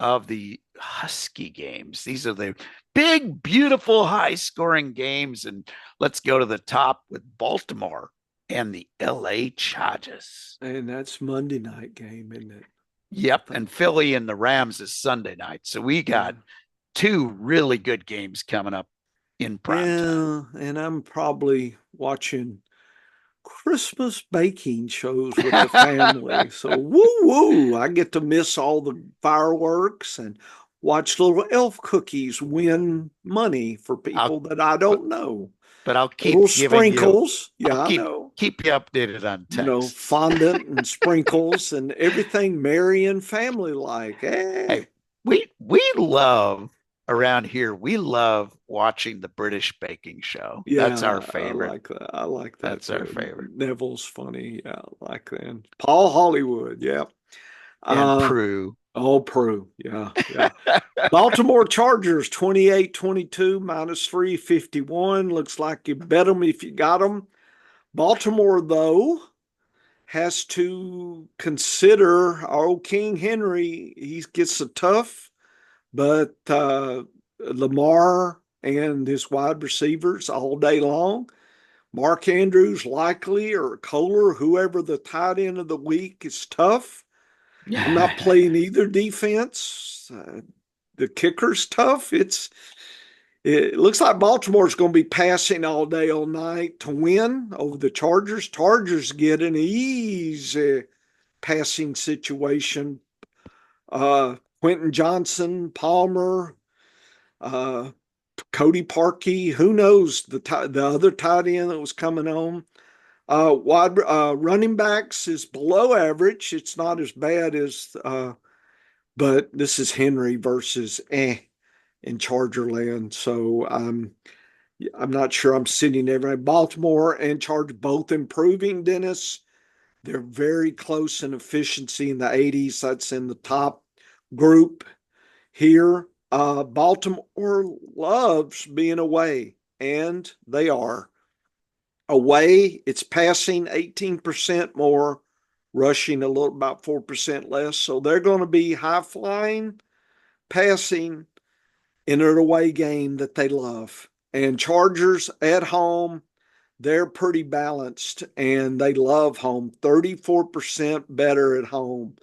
of the Husky games. These are the big, beautiful, high-scoring games. And let's go to the top with Baltimore and the LA Chargers. And that's Monday night game, isn't it? Yep. And Philly and the Rams is Sunday night. So we got 2 really good games coming up in prime time. And I'm probably watching Christmas baking shows with the family. So woo, I get to miss all the fireworks and watch little elf cookies win money for people that I don't know. But I'll keep little giving sprinkles. I know. Keep you updated on text. Fondant and sprinkles and everything merry and family like. Hey, we love around here. We love watching the British baking show. Yeah, that's our favorite. I like that. That's our favorite. Neville's funny. Yeah, I like that. Paul Hollywood. Yeah. And Prue. Oh, Prue. Yeah. Baltimore Chargers 28-22 -351. Looks like you bet them if you got them. Baltimore, though, has to consider our old King Henry. He gets a tough, but Lamar and his wide receivers all day long. Mark Andrews likely, or Kohler, whoever the tight end of the week is tough. I'm not playing either defense. The kicker's tough. It looks like Baltimore's going to be passing all day, all night to win over the Chargers. Chargers get an easy passing situation. Quentin Johnson, Palmer, Cody Parkey, who knows the other tight end that was coming on. Running backs is below average. It's not as bad as, but this is Henry versus in Charger land. So I'm not sure I'm sitting everybody. Baltimore and Chargers both improving, Dennis. They're very close in efficiency in the 80s. That's in the top group. here. Baltimore loves being away, and they are. Away, it's passing 18% more, rushing a little about 4% less. So they're going to be high flying, passing in an away game that they love. And Chargers at home, they're pretty balanced and they love home, 34% better at home.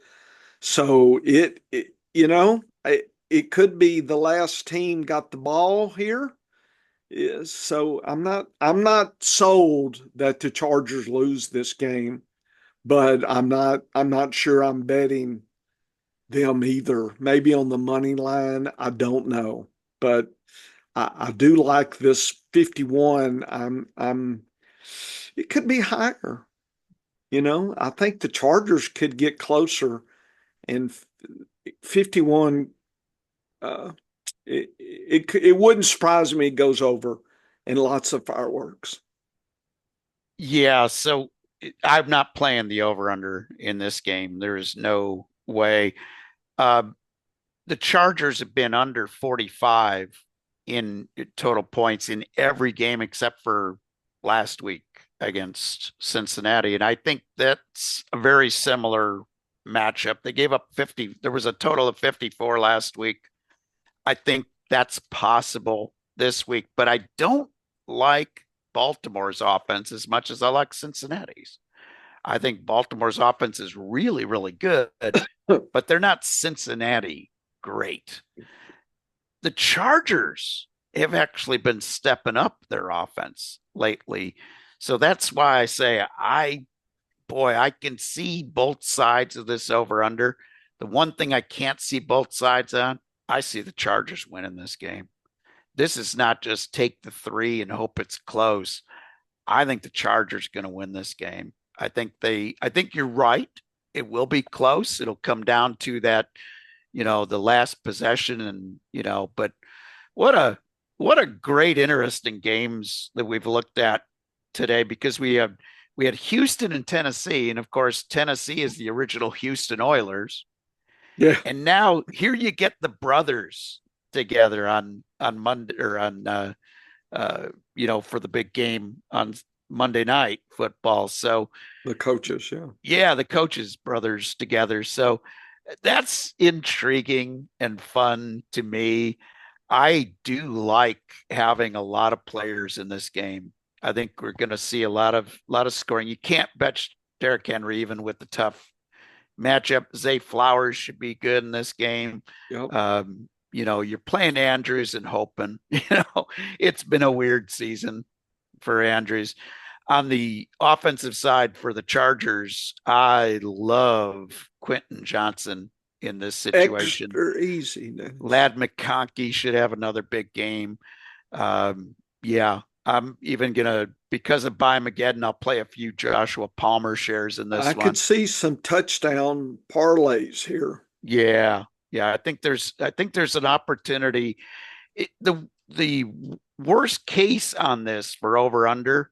So it could be the last team got the ball here. So I'm not sold that the Chargers lose this game, but I'm not sure I'm betting them either. Maybe on the money line, I don't know. But I do like this 51. It could be higher. I think the Chargers could get closer, and 51, it wouldn't surprise me it goes over and lots of fireworks. Yeah, so I'm not playing the over under in this game. There's no way. Uh, the Chargers have been under 45 in total points in every game except for last week against Cincinnati. And I think that's a very similar matchup. They gave up 50. There was a total of 54 last week. I think that's possible this week, but I don't like Baltimore's offense as much as I like Cincinnati's. I think Baltimore's offense is really, really good, but they're not Cincinnati great. The Chargers have actually been stepping up their offense lately. So that's why I say I can see both sides of this over under. The one thing I can't see both sides on, I see the Chargers winning this game. This is not just take the 3 and hope it's close. I think the Chargers going to win this game. I think you're right. It will be close. It'll come down to that, the last possession and, but what a great, interesting games that we've looked at today, because we had Houston and Tennessee. And of course, Tennessee is the original Houston Oilers. Yeah. And now here you get the brothers together on Monday or on, for the big game on Monday Night Football. So the coaches, yeah. Yeah, the coaches brothers together. So that's intriguing and fun to me. I do like having a lot of players in this game. I think we're going to see a lot of scoring. You can't bet Derrick Henry even with the tough matchup. Zay Flowers should be good in this game. Yep. You're playing Andrews and hoping. It's been a weird season for Andrews. On the offensive side for the Chargers, I love Quentin Johnson in this situation. Extra easy. Lad McConkey should have another big game. Yeah, I'm even going to, because of Mageddon, I'll play a few Joshua Palmer shares in this one. I could see some touchdown parlays here. Yeah. I think there's an opportunity. The worst case on this for over under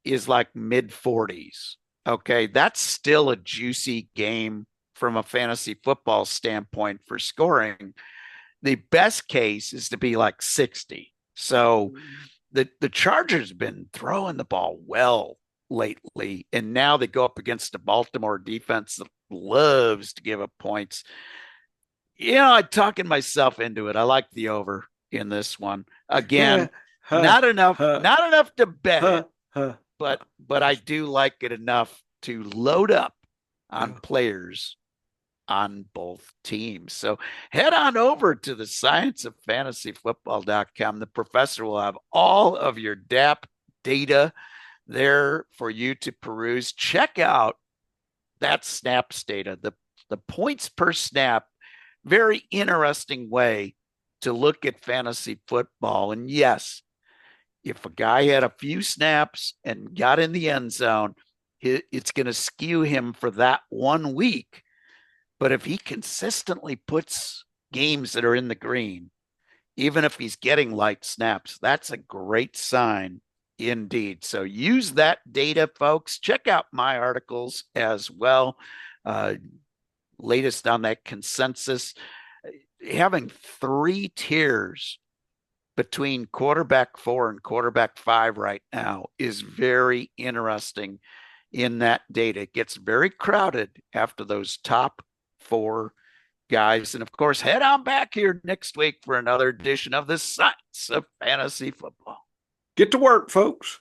is like mid 40s. Okay. That's still a juicy game from a fantasy football standpoint for scoring. The best case is to be like 60. So the Chargers have been throwing the ball well lately. And now they go up against the Baltimore defense that loves to give up points. I'm talking myself into it. I like the over in this one. Again, not enough to bet it, but I do like it enough to load up on players on both teams. So head on over to the scienceoffantasyfootball.com. The professor will have all of your DAP data there for you to peruse. Check out that snaps data, the points per snap. Very interesting way to look at fantasy football. And yes, if a guy had a few snaps and got in the end zone, it's going to skew him for that 1 week. But if he consistently puts games that are in the green, even if he's getting light snaps, that's a great sign indeed. So use that data, folks. Check out my articles as well. Latest on that consensus. having 3 tiers between quarterback 4 and quarterback 5 right now is very interesting in that data. It gets very crowded after those top 4 guys. And of course, head on back here next week for another edition of the Science of Fantasy Football. Get to work, folks.